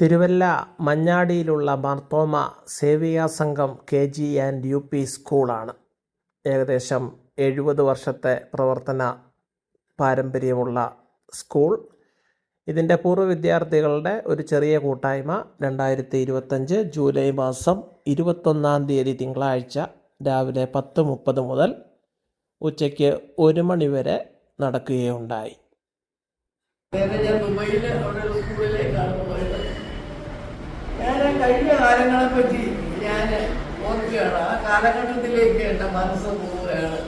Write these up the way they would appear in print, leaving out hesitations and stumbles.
തിരുവല്ല മഞ്ഞാടിയിലുള്ള മാർത്തോമ സേവിയ സംഘം KG and UP സ്കൂളാണ്. ഏകദേശം 70 വർഷത്തെ പ്രവർത്തന പാരമ്പര്യമുള്ള സ്കൂൾ. ഇതിൻ്റെ പൂർവ്വ വിദ്യാർത്ഥികളുടെ ഒരു ചെറിയ കൂട്ടായ്മ 2025 ജൂലൈ മാസം 21 തിങ്കളാഴ്ച രാവിലെ 10:30 മുതൽ ഉച്ചയ്ക്ക് 1 മണി വരെ നടക്കുകയുണ്ടായി. ഞാൻ കഴിഞ്ഞ കാലങ്ങളെ പറ്റി ഞാൻ ഓർക്കുകയാണ്. ആ കാലഘട്ടത്തിലേക്ക് എൻ്റെ മനസ്സ് പോവുകയാണ്.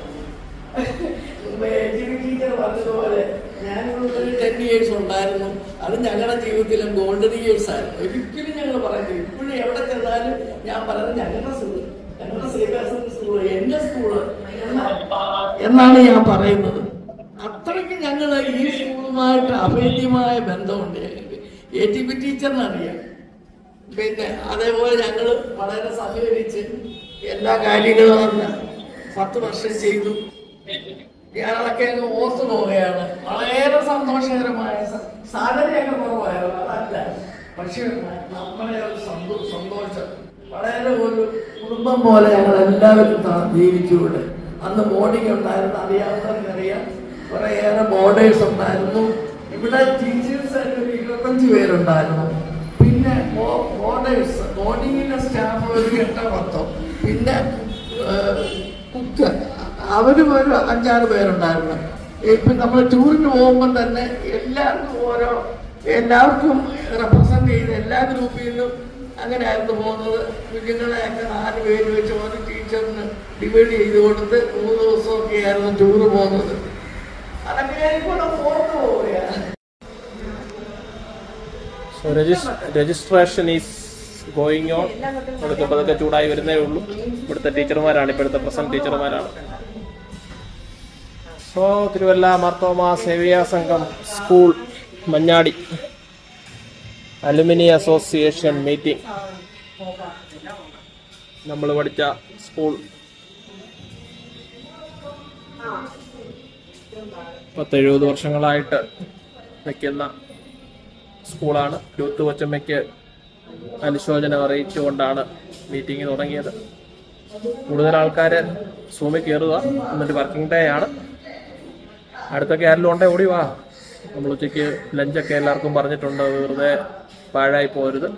ടീച്ചർ പറഞ്ഞതുപോലെ ഞാനിവിടെ 10 years ഉണ്ടായിരുന്നു. അത് ഞങ്ങളുടെ ജീവിതത്തിലും ഗോൾഡൻ ഇയേഴ്സ് ആയിരുന്നു. ഒരിക്കലും ഞങ്ങൾ പറയുന്നത് ഇപ്പോഴും എവിടെ ചെന്നാലും ഞാൻ പറയുന്നത് ഞങ്ങളുടെ സ്കൂൾ എൻ്റെ സ്കൂള് എന്നാണ് ഞാൻ പറയുന്നത്. അത്രയ്ക്ക് ഞങ്ങൾ ഈ സ്കൂളുമായിട്ട് അഭേദ്യമായ ബന്ധമുണ്ട്. ATP ടീച്ചറിനറിയാം. പിന്നെ അതേപോലെ ഞങ്ങൾ വളരെ സഹകരിച്ച് എല്ലാ കാര്യങ്ങളും 10 വർഷം ചെയ്തു. ഞാനതൊക്കെ അങ്ങ് ഓർത്തു പോവുകയാണ്. വളരെ സന്തോഷകരമായ സാലറിയൊക്കെ കുറവായിരുന്നു, അതല്ല, പക്ഷെ നമ്മളെ ഒരു സന്തോഷം, വളരെ ഒരു കുടുംബം പോലെ ഞങ്ങൾ എല്ലാവരും ജീവിച്ചുകൂടെ. അന്ന് മോർണിംഗ് ഉണ്ടായിരുന്നു, അറിയാവുന്നവർക്കറിയാം. കുറേയേറെ ബോർഡേഴ്സ് ഉണ്ടായിരുന്നു. ഇവിടെ ടീച്ചേഴ്സ് 25 പേരുണ്ടായിരുന്നു. പിന്നെ ബോർഡേഴ്സ്, മോർണിംഗിലെ സ്റ്റാഫ് ഒരു 8-10. പിന്നെ കുക്ക് അവരും ഒരു 5-6 പേരുണ്ടായിരുന്നു. ഇപ്പം നമ്മൾ ടൂറിന് പോകുമ്പോൾ തന്നെ എല്ലാവർക്കും റെപ്രസെൻ്റ് ചെയ്ത് എല്ലാ ഗ്രൂപ്പിൽ നിന്നും അങ്ങനെയായിരുന്നു പോകുന്നത്. കുഞ്ഞുങ്ങളെയൊക്കെ 4 പേര് വെച്ച് ഒരു ടീച്ചറിന് ഡിവൈഡ് ചെയ്ത് കൊടുത്ത് 3 ദിവസമൊക്കെ ആയിരുന്നു ടൂറ് പോകുന്നത്. അതൊക്കെ ഞാനിപ്പോൾ ഓർത്തു പോവുകയാണ്. So registration is going on. അതൊക്കെ ചൂടായി വരുന്നേ ഉള്ളൂ. ഇവിടുത്തെ ടീച്ചർമാരാണ്, ഇപ്പോഴത്തെ പ്രസന്റ് ടീച്ചർമാരാണ്. So Thiruvalla Marthoma Sevika Sangham school Manjadi alumni association meeting. നമ്മൾ പഠിച്ച സ്കൂൾ 70 വർഷങ്ങളായിട്ട് നിൽക്കുന്ന സ്കൂളാണ്. യൂത്ത് കൊച്ചമ്മയ്ക്ക് അനുശോചനം അറിയിച്ചുകൊണ്ടാണ് മീറ്റിംഗ് തുടങ്ങിയത്. കൂടുതൽ ആൾക്കാർ സൂമിൽ കയറുക. എന്നിട്ട് വർക്കിംഗ് ഡേ ആണ്. അടുത്തൊക്കെ ആരെങ്കിലും ഉണ്ടേ ഓടി വാ. നമ്മൾ ഉച്ചയ്ക്ക് ലഞ്ചൊക്കെ എല്ലാവർക്കും പറഞ്ഞിട്ടുണ്ട്. വെറുതെ പാഴായി പോരുത്.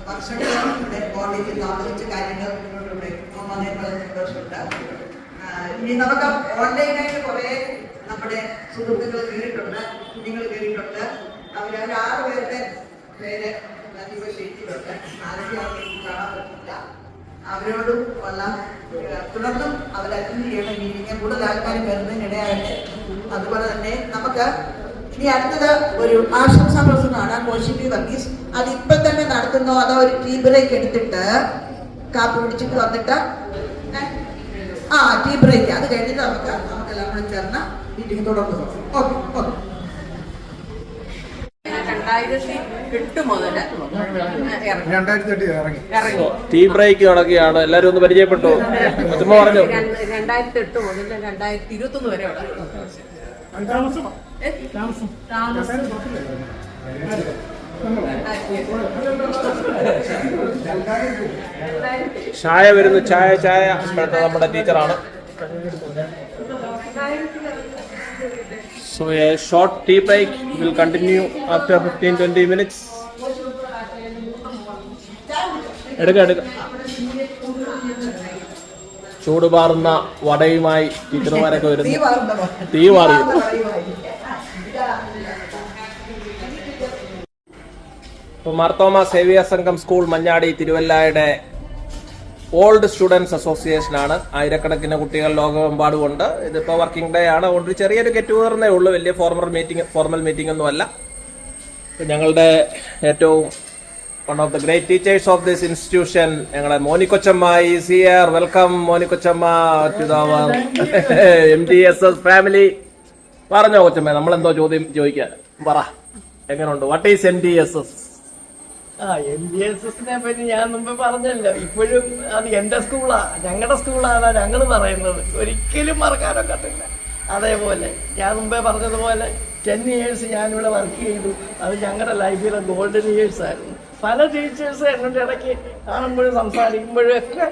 വർഷങ്ങളുടെ കോളേജിൽ താമസിച്ച കാര്യങ്ങൾ ഇനി നമുക്ക് ഓൺലൈനായിട്ട് കുറെ നമ്മുടെ സുഹൃത്തുക്കൾ കയറിയിട്ടുണ്ട്, കുഞ്ഞുങ്ങൾ കയറിയിട്ടുണ്ട്. അവർ 6 പേരുടെ പേര് ഷീറ്റിലുണ്ട്. കാണാൻ പറ്റില്ല. അവരോടും ഉള്ള തുടർന്നും അവർ അറ്റൻഡ് ചെയ്യണം. മീറ്റിംഗ് കൂടുതൽ ആൾക്കാർ വരുന്നതിനിടയായിട്ട്. അതുപോലെ തന്നെ നമുക്ക് ഇനി അടുത്തത് ഒരു ആശംസാ പ്രസംഗമാണ്. കോശിപ്പി വർഗീസ് അത് ഇപ്പം തന്നെ നടത്തുന്നോ അതോ ഒരു ടീ ബ്രേക്ക് എടുത്തിട്ട് കാപ്പി പിടിച്ചിട്ട് വന്നിട്ട് ടീ ബ്രേക്ക് അത് കഴിഞ്ഞിട്ട് നമുക്കെല്ലാം കൂടെ ചേർന്ന് മീറ്റിംഗ് തുടർന്നു. Okay okay. 2008 മുതൽ 2008 ഇറങ്ങി ടീ ബ്രേക്ക് നടക്കുകയാണ്. എല്ലാവരും ഒന്ന് പരിചയപ്പെട്ടു. പറഞ്ഞു 2008 മുതൽ 2021 വരെ ചായ വരുന്നു. ചായ ഇപ്പോഴത്തെ നമ്മുടെ ടീച്ചറാണ്. So a short tea break will continue after 15-20 minutes. എടുക്ക ചൂടുപാറുന്ന വടയുമായി ടീച്ചർമാരൊക്കെ വരുന്നു. തീ മാറി. ഇപ്പോൾ Marthoma Sevika Sangham school Manjadi തിരുവല്ലയുടെ old students അസോസിയേഷനാണ്. ആയിരക്കണക്കിന് കുട്ടികൾ ലോകമെമ്പാടുമുണ്ട്. ഇതിപ്പോൾ വർക്കിംഗ് ഡേ ആണ്. അതുകൊണ്ട് ചെറിയൊരു ഗെറ്റ് ടുഗദറിനേ ഉള്ളൂ. വലിയ ഫോർമൽ മീറ്റിംഗ് ഒന്നും അല്ല. ഞങ്ങളുടെ ഏറ്റവും one of the great teachers of this institution ഞങ്ങളുടെ Monikochamma is here. Welcome Monikochamma to our MTSS family. പറഞ്ഞോ കൊച്ചമ്മ, നമ്മളെന്തോ ചോദ്യം ചോദിക്കാൻ പറ. എങ്ങനെയുണ്ട്? What is MTSS? MBSSനെ പറ്റി ഞാൻ മുമ്പ് പറഞ്ഞല്ലോ. ഇപ്പോഴും അത് എന്റെ സ്കൂളാ, ഞങ്ങളുടെ സ്കൂളാണ് ഞങ്ങൾ പറയുന്നത്. ഒരിക്കലും മറക്കാനൊക്കത്തില്ല. അതേപോലെ ഞാൻ മുമ്പേ പറഞ്ഞതുപോലെ 10 ഇയേഴ്സ് ഞാനിവിടെ വർക്ക് ചെയ്തു. അത് ഞങ്ങളുടെ ലൈഫിലെ ഗോൾഡൻ ഇയേഴ്സ് ആയിരുന്നു. പല ടീച്ചേഴ്സ് എന്നോട് ഇടയ്ക്ക് കാണുമ്പോഴും സംസാരിക്കുമ്പോഴും ഒക്കെ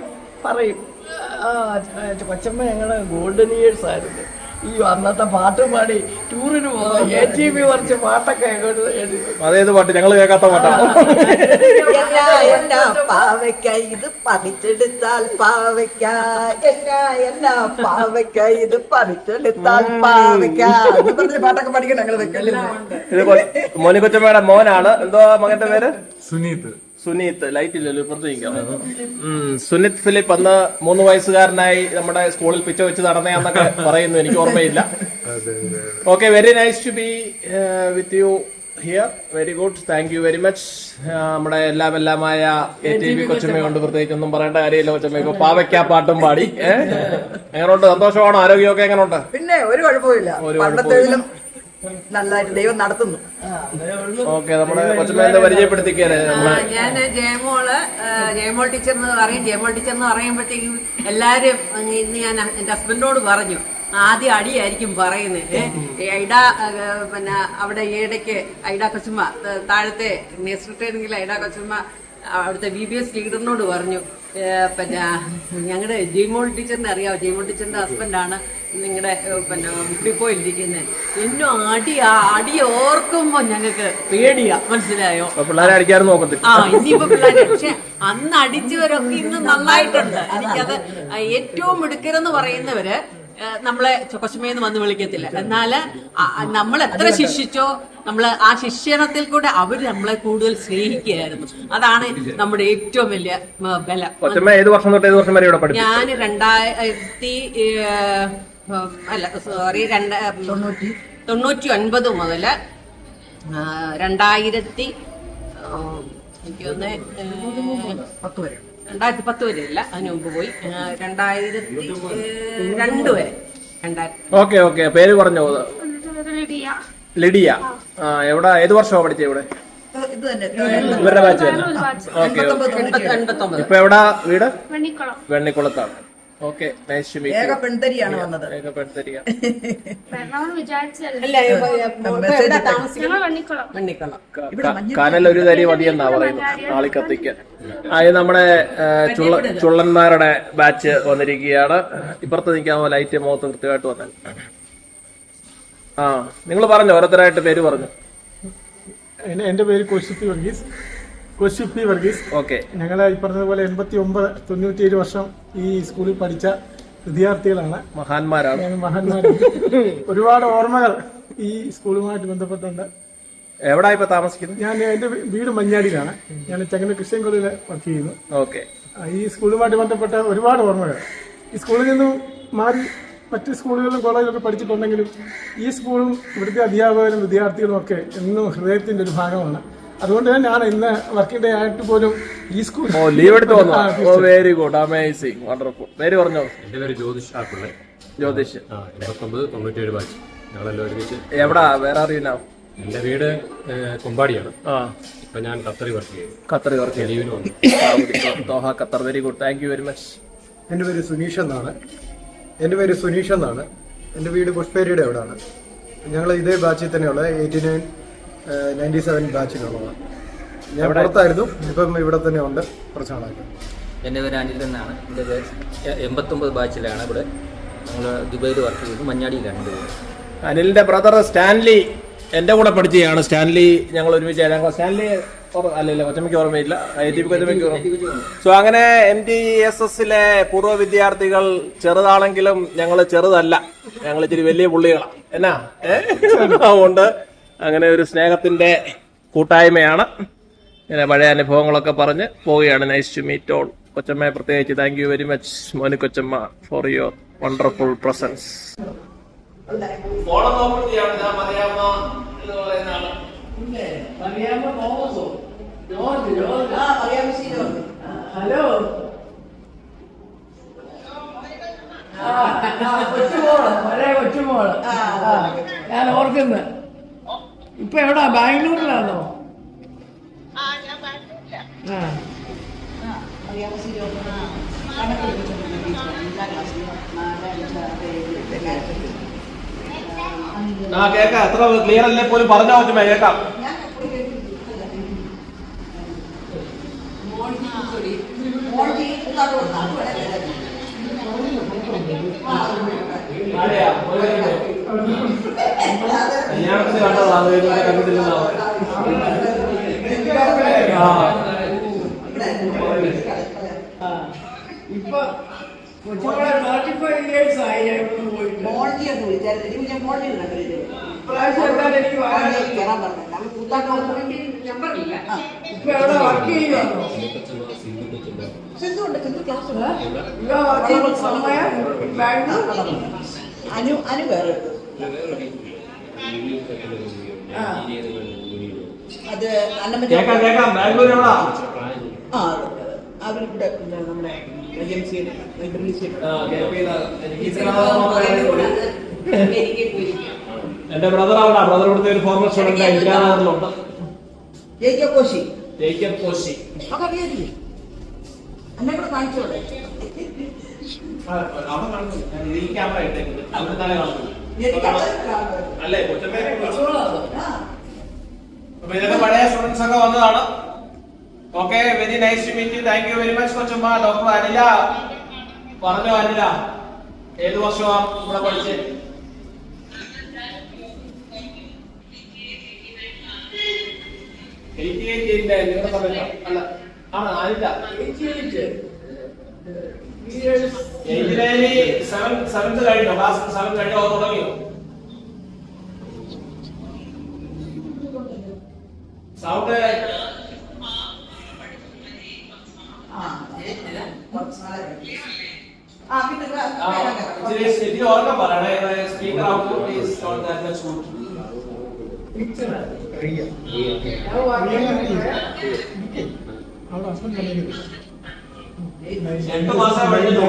പറയും, കൊച്ചമ്മ ഞങ്ങളുടെ ഗോൾഡൻ ഇയേഴ്സ് ആയിരുന്നു. ഈ അന്നത്തെ പാട്ട് പാടി ടൂറിന് പോകാം, ATV കുറച്ച് പാട്ടൊക്കെ അതേത് പാട്ട്? ഞങ്ങൾ കേൾക്കാത്ത പാട്ടാണ്. എന്നാ പാവയ്ക്ക ഇത് പറിച്ചെടുത്താൽ പാവയ്ക്ക, എന്നാ പാവയ്ക്ക ഇത് പറിച്ചെടുത്താൽ പാവയ്ക്ക എന്ന് പറഞ്ഞ പാട്ടൊക്കെ പഠിക്കണം ഞങ്ങൾ വെക്കലില്ല. ഇത് മോനിക്കൊച്ചമ്മയുടെ മോനാണ്. എന്തോ മകന്റെ പേര്? സുനീത്. ലൈറ്റ് ഇല്ലല്ലോ, ഇപ്പുറത്ത് നിൽക്കാം. സുനിത് ഫിലിപ്പ് അന്ന് 3 വയസ്സുകാരനായി നമ്മുടെ സ്കൂളിൽ പിച്ച വെച്ച് നടന്നയാന്നൊക്കെ പറയുന്നു, എനിക്ക് ഓർമ്മയില്ല. Okay, very nice to be with you here. Very good, thank you very much. നമ്മുടെ എല്ലാമായ ATV കൊച്ചമ്മ കൊണ്ട് പ്രത്യേകിച്ച് ഒന്നും പറയേണ്ട കാര്യമില്ല. കൊച്ചമ്മ ഇപ്പൊ പാവയ്ക്ക പാട്ടും പാടി. എങ്ങനെയുണ്ട്? സന്തോഷമാണോ? ആരോഗ്യമൊക്കെ എങ്ങനെയുണ്ട്? പിന്നെ ഒരു കുഴപ്പമില്ല, പണ്ടത്തേതിലും നല്ലതായിട്ട് ദൈവം നടത്തുന്നു. ഓക്കെ, നമ്മുടെ കൊച്ചമ്മ എന്താ പരിചയപ്പെടുത്തിക്കാനേ? ഞാൻ ജയമോൾ ടീച്ചർ എന്ന് പറയും. ജയമോൾ ടീച്ചർ എന്ന് പറയുമ്പോഴത്തേക്കും എല്ലാരും ഇന്ന് ഞാൻ എന്റെ ഹസ്ബൻഡിനോട് പറഞ്ഞു, ആദ്യം അടിയായിരിക്കും പറയുന്നത്. ഐഡ പിന്നെ അവിടെ ഈയിടയ്ക്ക് ഐഡ കൊച്ചുമ്മ താഴത്തെ നേഴ്സറി ട്രെയിനിങ്ങിൽ ഐഡ കൊച്ചുമ്മ അവിടുത്തെ VBS ലീഡറിനോട് പറഞ്ഞു, പിന്നെ ഞങ്ങളുടെ ജയമോൾ ടീച്ചറിനെ അറിയാമോ? ജയമോൾ ടീച്ചറിന്റെ ഹസ്ബൻഡാണ് നിങ്ങളുടെ പിന്നെ ഡിപ്പോയിലിരിക്കുന്നത്. എന്നും അടി ഓർക്കുമ്പോ ഞങ്ങൾക്ക് പേടിയാ, മനസ്സിലായോ? പിള്ളേരെ അടിക്കാറ് നോക്കത്തില്ല. ഇനിയിപ്പോ പിള്ളേരെ, പക്ഷെ അന്ന് അടിച്ചവരൊക്കെ ഇന്ന് നന്നായിട്ടുണ്ട്. എനിക്കത് ഏറ്റവും മിടുക്കരെന്ന് പറയുന്നവര് നമ്മളെ കൊച്ചമ്മയെന്ന് വന്ന് വിളിക്കത്തില്ല. എന്നാല് നമ്മൾ എത്ര ശിക്ഷിച്ചോ നമ്മള് ആ ശിക്ഷണത്തിൽ കൂടെ അവര് നമ്മളെ കൂടുതൽ സ്നേഹിക്കുകയായിരുന്നു. അതാണ് നമ്മുടെ ഏറ്റവും വലിയ ബലം. ഏത് വർഷം തൊട്ട് ഏത് വർഷം വരെ ഇവിടെ പഠിച്ചു? ഞാൻ 1999 മുതല് 2010 വരെ അല്ല, അതിന് മുമ്പ് പോയി 2002 വരെ. ഓക്കെ, പേര് പറഞ്ഞോ? ലിഡിയ. എവിടെ, ഏത് വർഷമാണ് പഠിച്ചത് ഇവിടെ? ഇവരുടെ ബാച്ച് തന്നെ. ഓക്കെ, ഇപ്പൊ എവിടാ വീട്? വെണ്ണിക്കുളത്താണ്. Okay, nice to meet you. പെൺതരിയാണ് വന്നത്. പെൺതരിയ. കാനൽ ഒരു തരി മതിയെന്നാ പറയുന്നത് ആളിക്കത്തിക്കാൻ. ഇത് നമ്മുടെ ചുള്ളന്മാരുടെ ബാച്ച് വന്നിരിക്കുകയാണ്. ഇപ്പുറത്ത് നിൽക്കാമോ? ലൈറ്റ് മുഖത്ത് കൃത്യമായിട്ട് വന്നാൽ. നിങ്ങൾ പറഞ്ഞു, ഓരോരുത്തരായിട്ട് പേര് പറഞ്ഞു. എന്റെ പേര് കോശിപ്പി വർഗീസ്. ഓക്കെ, ഞങ്ങൾ ഈ പറഞ്ഞതുപോലെ 89-97 വർഷം ഈ സ്കൂളിൽ പഠിച്ച വിദ്യാർത്ഥികളാണ്. മഹാന്മാരാണ്. ഒരുപാട് ഓർമ്മകൾ ഈ സ്കൂളുമായിട്ട് ബന്ധപ്പെട്ടുണ്ട്. എവിടാ ഇപ്പൊ താമസിക്കുന്നത്? ഞാൻ എന്റെ വീട് മഞ്ഞാടിയിലാണ്. ഞാൻ ചെങ്ങന്നൂർ ക്രിസ്ത്യൻ കോളേജിൽ വർക്ക് ചെയ്യുന്നു. ഓക്കെ, ഈ സ്കൂളുമായിട്ട് ബന്ധപ്പെട്ട ഒരുപാട് ഓർമ്മകൾ. ഈ സ്കൂളിൽ നിന്നും മാറി മറ്റ് സ്കൂളുകളിലും കോളേജിലൊക്കെ പഠിച്ചിട്ടുണ്ടെങ്കിലും ഈ സ്കൂളും ഇവിടുത്തെ അധ്യാപകരും വിദ്യാർത്ഥികളും ഒക്കെ എന്നും ഹൃദയത്തിന്റെ ഒരു ഭാഗമാണ്. അതുകൊണ്ട് തന്നെയാണ് ഇന്ന് വർക്കിംഗ് ഡേ ആയിട്ട് പോലും ഈ സ്കൂൾ ലീവ് എടുത്ത് വന്നു. Very good, amazing, wonderful. പേര് പറഞ്ഞോ? എന്റെ പേര് ജ്യോതിഷ് ആപ്പിള്ളെ. ജ്യോതിഷ്. 89-97 ബാച്ച് ഞങ്ങളെല്ലാം ഒരുമിച്ച്. എവിടാ? വേറെ അറിയുന്നോ? എന്റെ വീട് കൊമ്പാടിയാണ്. ഇപ്പൊ ഞാൻ ഖത്തറിൽ വർക്ക് ചെയ്യുന്നു. ഖത്തറിൽ വർക്ക് ചെയ്യുന്നു. ലീവിന് വന്നു. Doha, Qatar. Very good, thank you very much. എൻ്റെ പേര് സുനീഷ് എന്നാണ്. എൻ്റെ വീട് പുഷ്പേരിയുടെ അവിടെയാണ്. ഞങ്ങൾ ഇതേ ബാച്ചിൽ തന്നെയുള്ള 89-97 ബാച്ചിലുള്ളതാണ്. ഞാൻ പുറത്തായിരുന്നു, ഇപ്പം ഇവിടെ തന്നെ ഉണ്ട് കുറച്ച് നാളായിട്ട്. എൻ്റെ പേര് അനിൽ എന്നാണ്. എൻ്റെ പേര് 89 ബാച്ചിലാണ്. ഇവിടെ ഞങ്ങൾ ദുബൈയിൽ വർക്ക് ചെയ്തു. മഞ്ഞാടിയിലാണ് എൻ്റെ വീട്. അനിലിന്റെ ബ്രദർ സ്റ്റാൻലി എന്റെ കൂടെ പഠിച്ചതാണ്. സ്റ്റാൻലി ഞങ്ങൾ ഒരുമിച്ച് സ്റ്റാൻലി അല്ലല്ല, കൊച്ചമ്മയ്ക്ക് ഓർമ്മയില്ല. സോ അങ്ങനെ MTSSലെ പൂർവ്വ വിദ്യാർത്ഥികൾ ചെറുതാണെങ്കിലും ഞങ്ങൾ ചെറുതല്ല, ഞങ്ങൾ ഇച്ചിരി വലിയ പുള്ളികളാണ്. എന്നാ അതുകൊണ്ട് അങ്ങനെ ഒരു സ്നേഹത്തിന്റെ കൂട്ടായ്മയാണ്. ഇങ്ങനെ പഴയ അനുഭവങ്ങളൊക്കെ പറഞ്ഞ് പോവുകയാണ്. Nice to meet all. കൊച്ചമ്മയെ പ്രത്യേകിച്ച് thank you very much Moni Kochamma for your wonderful presence. Hello, കൊച്ചുമോള് ഞാൻ ഓർക്കുന്നു. ഇപ്പൊ എവിടാ? ബാംഗ്ലൂരിലാണോ? അറിയാമോ കണക്ക് പഠിപ്പിച്ചിട്ടുണ്ട് ടീച്ചർ 5ാം ക്ലാസ്സിൽ 4, 5, 6, 7 ആ കേക്കാം, എത്ര ക്ലിയർ അല്ലേ പോലും പറഞ്ഞാൽ പറ്റുമേ കേക്കാം. ഞാൻ കല്യാണത്തിന് കണ്ടതാണ്, ഇതുവരെ കണ്ടിട്ടില്ലെന്നാ. ഇപ്പൊ കൊച്ചുങ്ങളെ 35 years ആയി പോയിട്ട്. മോൾജി എന്ന് വിളിച്ചായിരുന്നു. ഞാൻ മോൾജി കണ്ടിട്ട് ഇപ്രാവശ്യം എന്തായാലും എനിക്ക് വരാൻ കയറാൻ പറഞ്ഞില്ല. അവൾ കൂത്താട്ടം നമ്പറില്ല. ഇപ്പൊ എവിടെ വർക്ക് ചെയ്യുവാണോ? സിന്ധു ഉണ്ട്. സിന്ധു ക്ലാസ് ഇവിടെ വർക്ക് ചെയ്യുന്ന സമയം ബാംഗ്ലൂർ. അനു വേറെ അത് കേക്കാം കേക്കാം. ബാംഗ്ലൂർ എവിടാ? ആ അവരിവിടെ നമ്മുടെ ഏജൻസിയിൽ എന്റെ ബ്രദർ അവിടെ, ബ്രദർ ഇവിടുത്തെ ഒരു ഫോർമൽ സ്റ്റുഡന്റ് ഇന്ദിരാനഗറിലുണ്ട്. കോശി ജേക്കബ് കോശി. ഒക്കെ അറിയാതില്ലേ എന്നെ കൂടെ കാണിച്ചോടെ അവിടെ കാണുന്നു. ഞാൻ ഈ ക്യാമറ ഇട്ടേക്കുന്നത് അവിടെ തന്നെ കാണുന്നു. എനിക്ക് അല്ലേ കൊച്ചമ്മേനെ അപ്പൊ ഇതൊക്കെ പഴയ സ്റ്റുഡൻസ് ഒക്കെ വന്നതാണ്. Okay, very nice to meet you. Thank you very much കൊച്ചമ്മ. ഡോക്ടർ അനില പറഞ്ഞോ. അനില ഏത് വർഷമാണ് ഇവിടെ പഠിച്ചത്? നിങ്ങളുടെ സമയത്തോ? അല്ല, ആണ് അനില. എഞ്ചിനീയറിംഗ് സെവൻത് കഴിഞ്ഞോ? ക്ലാസ് 7 കഴിഞ്ഞോ? തുടങ്ങിയോ? സൗണ്ട് ഇച്ചിരി ഓർമ്മ പറയണേ. Speaker output is not that much good. അവിടെ ഹസ്ബൻഡ് കണ്ടിട്ടുണ്ട് 8 മാസം കഴിഞ്ഞു.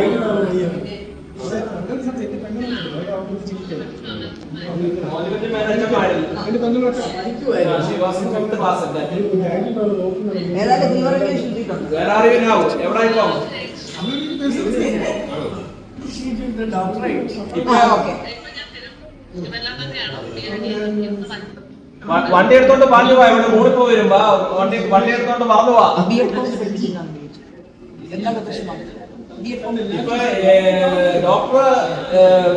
ഏതായാലും ദീപരേഷൻ കിട്ടിയിട്ടുണ്ട്. എവിടെ ഇപ്പം? വണ്ടി എടുത്തോണ്ട് പറഞ്ഞു പോവാ. ഇവിടെ മൂടിപ്പോ വരുമ്പോ വണ്ടി എടുത്തോണ്ട് പറഞ്ഞു പോവാ. ഇപ്പൊ ഡോക്ടർ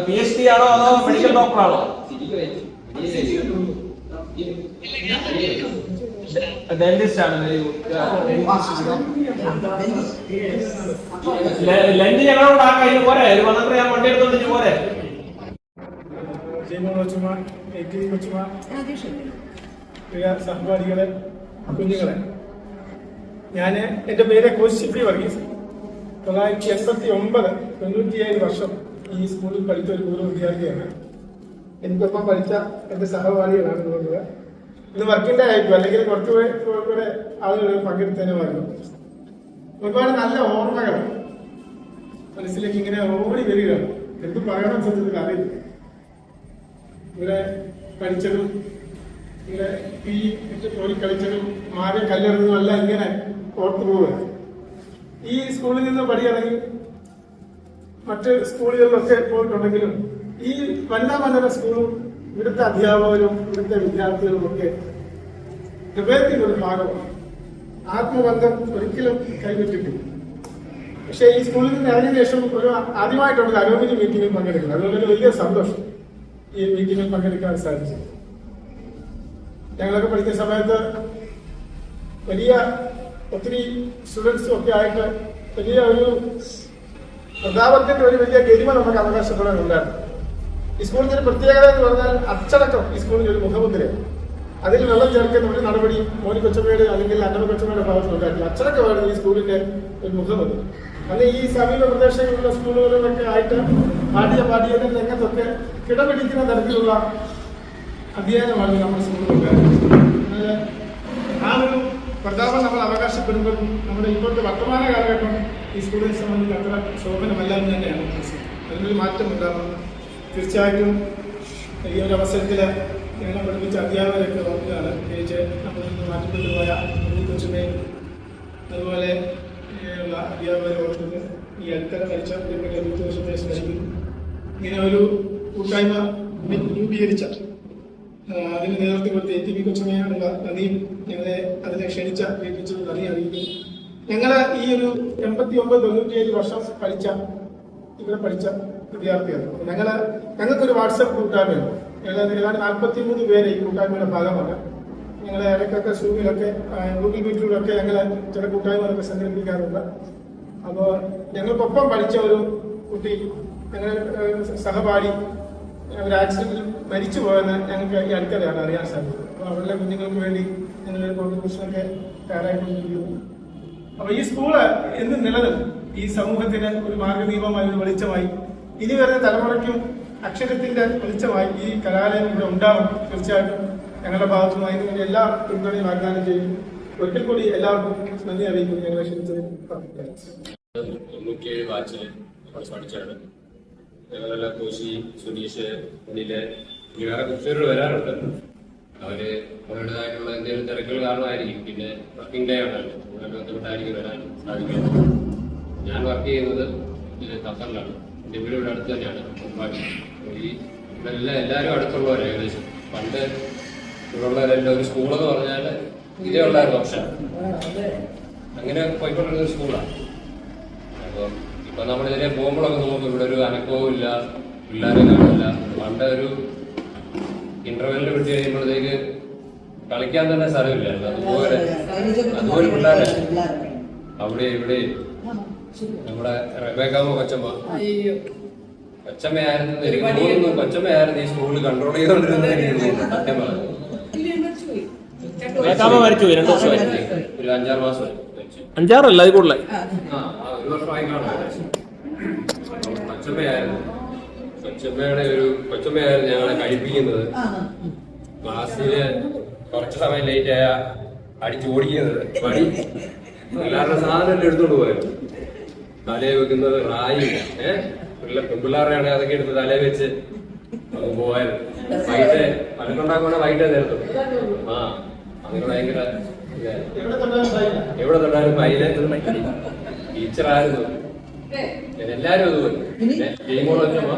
PhD ആണോ അതോ മെഡിക്കൽ ഡോക്ടർ ആണോ? ഡെന്റിസ്റ്റ് ആണ്. Very good. ലഞ്ച് ഞങ്ങളോട് ആക്കാം. ഇത് പോരെ? ഇത് വന്നിട്ട് ഞാൻ വണ്ടി എടുത്തോണ്ട് പോരെ? പ്രിയ സഹപാഠികളെ, കുഞ്ഞുങ്ങളെ, ഞാൻ എൻ്റെ പേര് കോശി വർഗീസ്. 1989 97 വർഷം ഈ സ്കൂളിൽ പഠിച്ച ഒരു പൂർവ്വ വിദ്യാർത്ഥിയാണ്. എനിക്കൊപ്പം പഠിച്ച എൻ്റെ സഹപാഠികളാണ് ഇതുകൊണ്ടുള്ളത്. ഇന്ന് വർക്കിംഗ് ഡേ ആയിരിക്കും, അല്ലെങ്കിൽ കുറച്ചുകൂടെ ആളുകൾ പങ്കെടുത്തതിനുമായിരുന്നു. ഒരുപാട് നല്ല ഓർമ്മകൾ മനസ്സിലേക്ക് ഇങ്ങനെ ഓടി വരികയാണ്. എന്ത് പറയണം സത്യത്തിൽ അറിയില്ല. ഇവിടെ പഠിച്ചതും ഇവിടെ ഓടി കളിച്ചതും മാറി കല്ലെടുന്നതും എല്ലാം ഇങ്ങനെ ഓർത്തു പോവുക. ഈ സ്കൂളിൽ നിന്ന് പടിയിറങ്ങി മറ്റ് സ്കൂളുകളിലൊക്കെ പോയിട്ടുണ്ടെങ്കിലും ഈ വനിതാ മനോര സ്കൂളും ഇവിടുത്തെ അധ്യാപകരും ഇവിടുത്തെ വിദ്യാർത്ഥികളും ഒക്കെ ഹൃദയത്തിന്റെ ഒരു ഭാഗമാണ്. ആത്മബന്ധം ഒരിക്കലും കൈവിട്ടിട്ടില്ല. പക്ഷേ ഈ സ്കൂളിൽ നിന്ന് ഇറങ്ങിയ ശേഷം ഒരു ആദ്യമായിട്ടുള്ള അലോമിനി മീറ്റിംഗിൽ പങ്കെടുക്കുന്നത്, അതുകൊണ്ട് വലിയ സന്തോഷം ഈ മീറ്റിംഗിൽ പങ്കെടുക്കാൻ സാധിച്ചു. ഞങ്ങളൊക്കെ പഠിക്കുന്ന സമയത്ത് ഒത്തിരി സ്റ്റുഡൻസും ഒക്കെ ആയിട്ട് വലിയ ഒരു പ്രതാപത്തിന്റെ ഒരു വലിയ ഗരിമ നമുക്ക് അവകാശപ്പെടാനുണ്ടായിരുന്നു. ഈ സ്കൂളിന്റെ ഒരു പ്രത്യേകത എന്ന് പറഞ്ഞാൽ അച്ചടക്കം ഈ സ്കൂളിന്റെ ഒരു മുഖമുദ്രയാണ്. അതിൽ വെള്ളം ചേർക്കുന്ന ഒരു നടപടി മോനി കൊച്ചമ്മയുടെ അല്ലെങ്കിൽ അന്നമ്മ കൊച്ചമ്മയുടെ ഭാഗത്തുണ്ടായിട്ടില്ല. അച്ചടക്കമായിരുന്നു ഈ സ്കൂളിന്റെ ഒരു മുഖമുദ്ര. അന്ന് ഈ സമീപ പ്രദേശങ്ങളിലുള്ള സ്കൂളുകളിലൊക്കെ ആയിട്ട് പാഠ്യത രംഗത്തൊക്കെ കിടപിടിക്കുന്ന തരത്തിലുള്ള അധ്യയനമാണ് നമ്മുടെ സ്കൂളിലുണ്ടായിരുന്നത്. ആ ഒരു പ്രതാപം നമ്മൾ അവകാശപ്പെടുമ്പോൾ നമ്മുടെ ഇപ്പോഴത്തെ വർത്തമാന കാലഘട്ടം ഈ സ്കൂളിനെ സംബന്ധിച്ച് അത്ര ശോഭനമല്ല എന്ന് തന്നെയാണ് മനസ്സിലാക്കുന്നത്. അതിനൊരു മാറ്റം ഉണ്ടാകുന്നത് തീർച്ചയായിട്ടും ഈ ഒരു അവസരത്തിൽ ഞങ്ങളെ പഠിപ്പിച്ച അധ്യാപകരൊക്കെ ഓർക്കുകയാണ്. പ്രത്യേകിച്ച് നമ്മളിൽ നിന്ന് മാറ്റപ്പെട്ടു പോയ കൊച്ചുമേയും അതുപോലെ അധ്യാപകരോട് ഈ അടുത്തര മരിച്ച 20 വർഷത്തെ സ്മരിക്കുന്നു. ഇങ്ങനെ ഒരു കൂട്ടായ്മ രൂപീകരിച്ച അതിന് നേതൃത്വം കൊടുത്ത ATV കൊച്ചമ്മയോടുള്ള നന്ദിയും ഞങ്ങളെ അതിനെ ക്ഷണിച്ച കേൾപ്പിച്ചത് നന്ദി അറിയിക്കുന്നു. ഞങ്ങൾ ഈ ഒരു 89-97 വർഷം ഇവിടെ പഠിച്ച വിദ്യാർത്ഥിയാണ്. ഞങ്ങൾക്കൊരു വാട്സപ്പ് കൂട്ടായ്മയുണ്ട്. ഏതാണ്ട് 43 പേര് ഈ കൂട്ടായ്മയുടെ ഭാഗമാണ്. ഞങ്ങളെ ഇടയ്ക്കൊക്കെ സൂമിലൊക്കെ ഗൂഗിൾ മീറ്റിലൂടെയൊക്കെ ഞങ്ങൾ ചില കൂട്ടായ്മകളൊക്കെ സംഘടിപ്പിക്കാറുണ്ട്. അപ്പോൾ ഞങ്ങൾക്കൊപ്പം പഠിച്ച ഒരു കുട്ടി ഞങ്ങൾ സഹപാഠി ഒരു ആക്സിഡന്റിൽ മരിച്ചു പോയെന്ന് ഞങ്ങൾക്ക് ഈ അടുത്തതാണ് അറിയാൻ സാധിച്ചത്. അപ്പോൾ അവരുടെ കുഞ്ഞുങ്ങൾക്ക് വേണ്ടി ഞങ്ങളുടെ കോൺട്രിബ്യൂഷനൊക്കെ തയ്യാറായിക്കൊണ്ടിരിക്കുന്നു. അപ്പൊ ഈ സ്കൂള് എന്ന് നിലനിൽക്കും ഈ സമൂഹത്തിന് ഒരു മാർഗദീപമായി, ഒരു വെളിച്ചമായി, ഇനി വരുന്ന തലമുറയ്ക്കും അക്ഷരത്തിന്റെ വെളിച്ചമായി ഈ കലാലയം ഇവിടെ ഉണ്ടാവും. തീർച്ചയായിട്ടും ഞങ്ങളുടെ ഭാഗത്തുനിന്ന് അതിനുവേണ്ടി എല്ലാ പിന്തുണയും വാഗ്ദാനം ചെയ്യും. ഒരിക്കൽ കൂടി എല്ലാവർക്കും നന്ദി അറിയിക്കുന്നു. ഞങ്ങളെ ക്ഷണിച്ചതിന് 97 ബാച്ചിൽ പഠിച്ചാണ്. ഞങ്ങളെല്ലാം കോശി, സുനീഷ്, അനില്, ഇനി വേറെ കുട്ടികൾ വരാറുണ്ട്. അവരുടേതായിട്ടുള്ള എന്തെങ്കിലും തിരക്കുകൾ കാരണമായിരിക്കും. പിന്നെ വർക്കിംഗ് ഡേ ആണല്ലോ, അതുമായിട്ട് ബന്ധപ്പെട്ടായിരിക്കും വരാൻ സാധിക്കുന്നത്. ഞാൻ വർക്ക് ചെയ്യുന്നത് ഖത്തറിലാണ്. എൻ്റെ വീട് ഇവിടെ അടുത്ത് തന്നെയാണ്, കൊമ്പാടി. എല്ലാവരും അടുത്തുള്ളവർ ഏകദേശം. പണ്ട് ഇവിടെയുള്ളവരെല്ലാം ഒരു സ്കൂളെന്ന് പറഞ്ഞാൽ ഇതേ ഉള്ളായിരുന്നു ഓപ്ഷൻ. അങ്ങനെ പോയിക്കൊണ്ടിരുന്ന ഒരു സ്കൂളാണ്. അപ്പം ഇപ്പം നമ്മളിതിനെ പോകുമ്പോഴൊക്കെ നമുക്ക് ഇവിടെ ഒരു അനക്കവും ഇല്ല, പിള്ളേരെ കാണില്ല. പണ്ട് ഒരു ഇന്റർവെല്ലിൽ വിട്ട് കഴിയുമ്പോഴത്തേക്ക് കളിക്കാൻ തന്നെ സ്ഥലമില്ലായിരുന്നു. അതുപോലെ പിള്ളേരെ അവിടെ ഇവിടെ നമ്മുടെ റബേക്കാമ കൊച്ചമ്മയായിരുന്നു എനിക്ക് തോന്നുന്നു. കൊച്ചമ്മയായിരുന്നു ഈ സ്കൂളിൽ കൺട്രോൾ ചെയ്തോണ്ടിരുന്നത് എനിക്ക് തോന്നുന്നു. സത്യം പറഞ്ഞു ഒരു 5-6 മാസം 5-6 അല്ല, അത് കൂടുതലായി. 1 വർഷമായി കാണും. കൊച്ചമ്മയായിരുന്നു ഞങ്ങളെ കഴിപ്പിക്കുന്നത്. ക്ലാസ്സില് കുറച്ച് സമയം ലേറ്റ് ആയ അടിച്ചു ഓടിക്കുന്നത്. പണി എല്ലാവരുടെ സാധനം എടുത്തോണ്ട് പോയത്. തലയെ വെക്കുന്നത് റായില്ല. പെൺപിള്ളേരുടെ അതൊക്കെ എടുത്ത് തലയെ വെച്ച് പോയത്. വൈകിട്ട് പലക്കുണ്ടാക്കുവാണെങ്കിൽ വൈകിട്ടേ നേരത്തും. അങ്ങനെ ഭയങ്കര എവിടെ തൊട്ടാലും പൈലറ്റ് ടീച്ചറായിരുന്നു. എല്ലാരും അതുപോലെ ഗെയിമോട് വെച്ചപ്പോ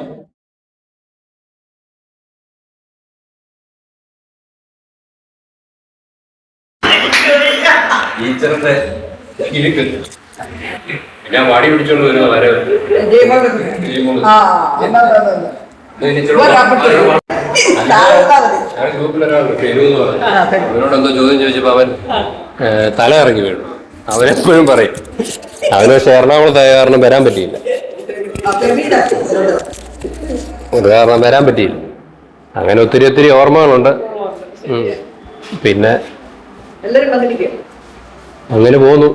ടീച്ചറിന്റെ കിലുക്ക് ഞാൻ വാടി പിടിച്ചോണ്ട് വരുന്ന വരവ് ഗ്രൂപ്പിൽ ഒരാളുണ്ട് എന്ന് പറഞ്ഞു. അവനോട് എന്തോ ചോദ്യം ചോദിച്ചപ്പോ അവൻ തല ഇറങ്ങി വീണു. അവനെപ്പോഴും പറയും. അവന് പക്ഷെ എറണാകുളത്തായ കാരണം വരാൻ പറ്റിയില്ല. ഒരു കാരണം വരാൻ പറ്റിയില്ല. അങ്ങനെ ഒത്തിരി ഓർമ്മകളുണ്ട്. പിന്നെ അങ്ങനെ പോന്നു.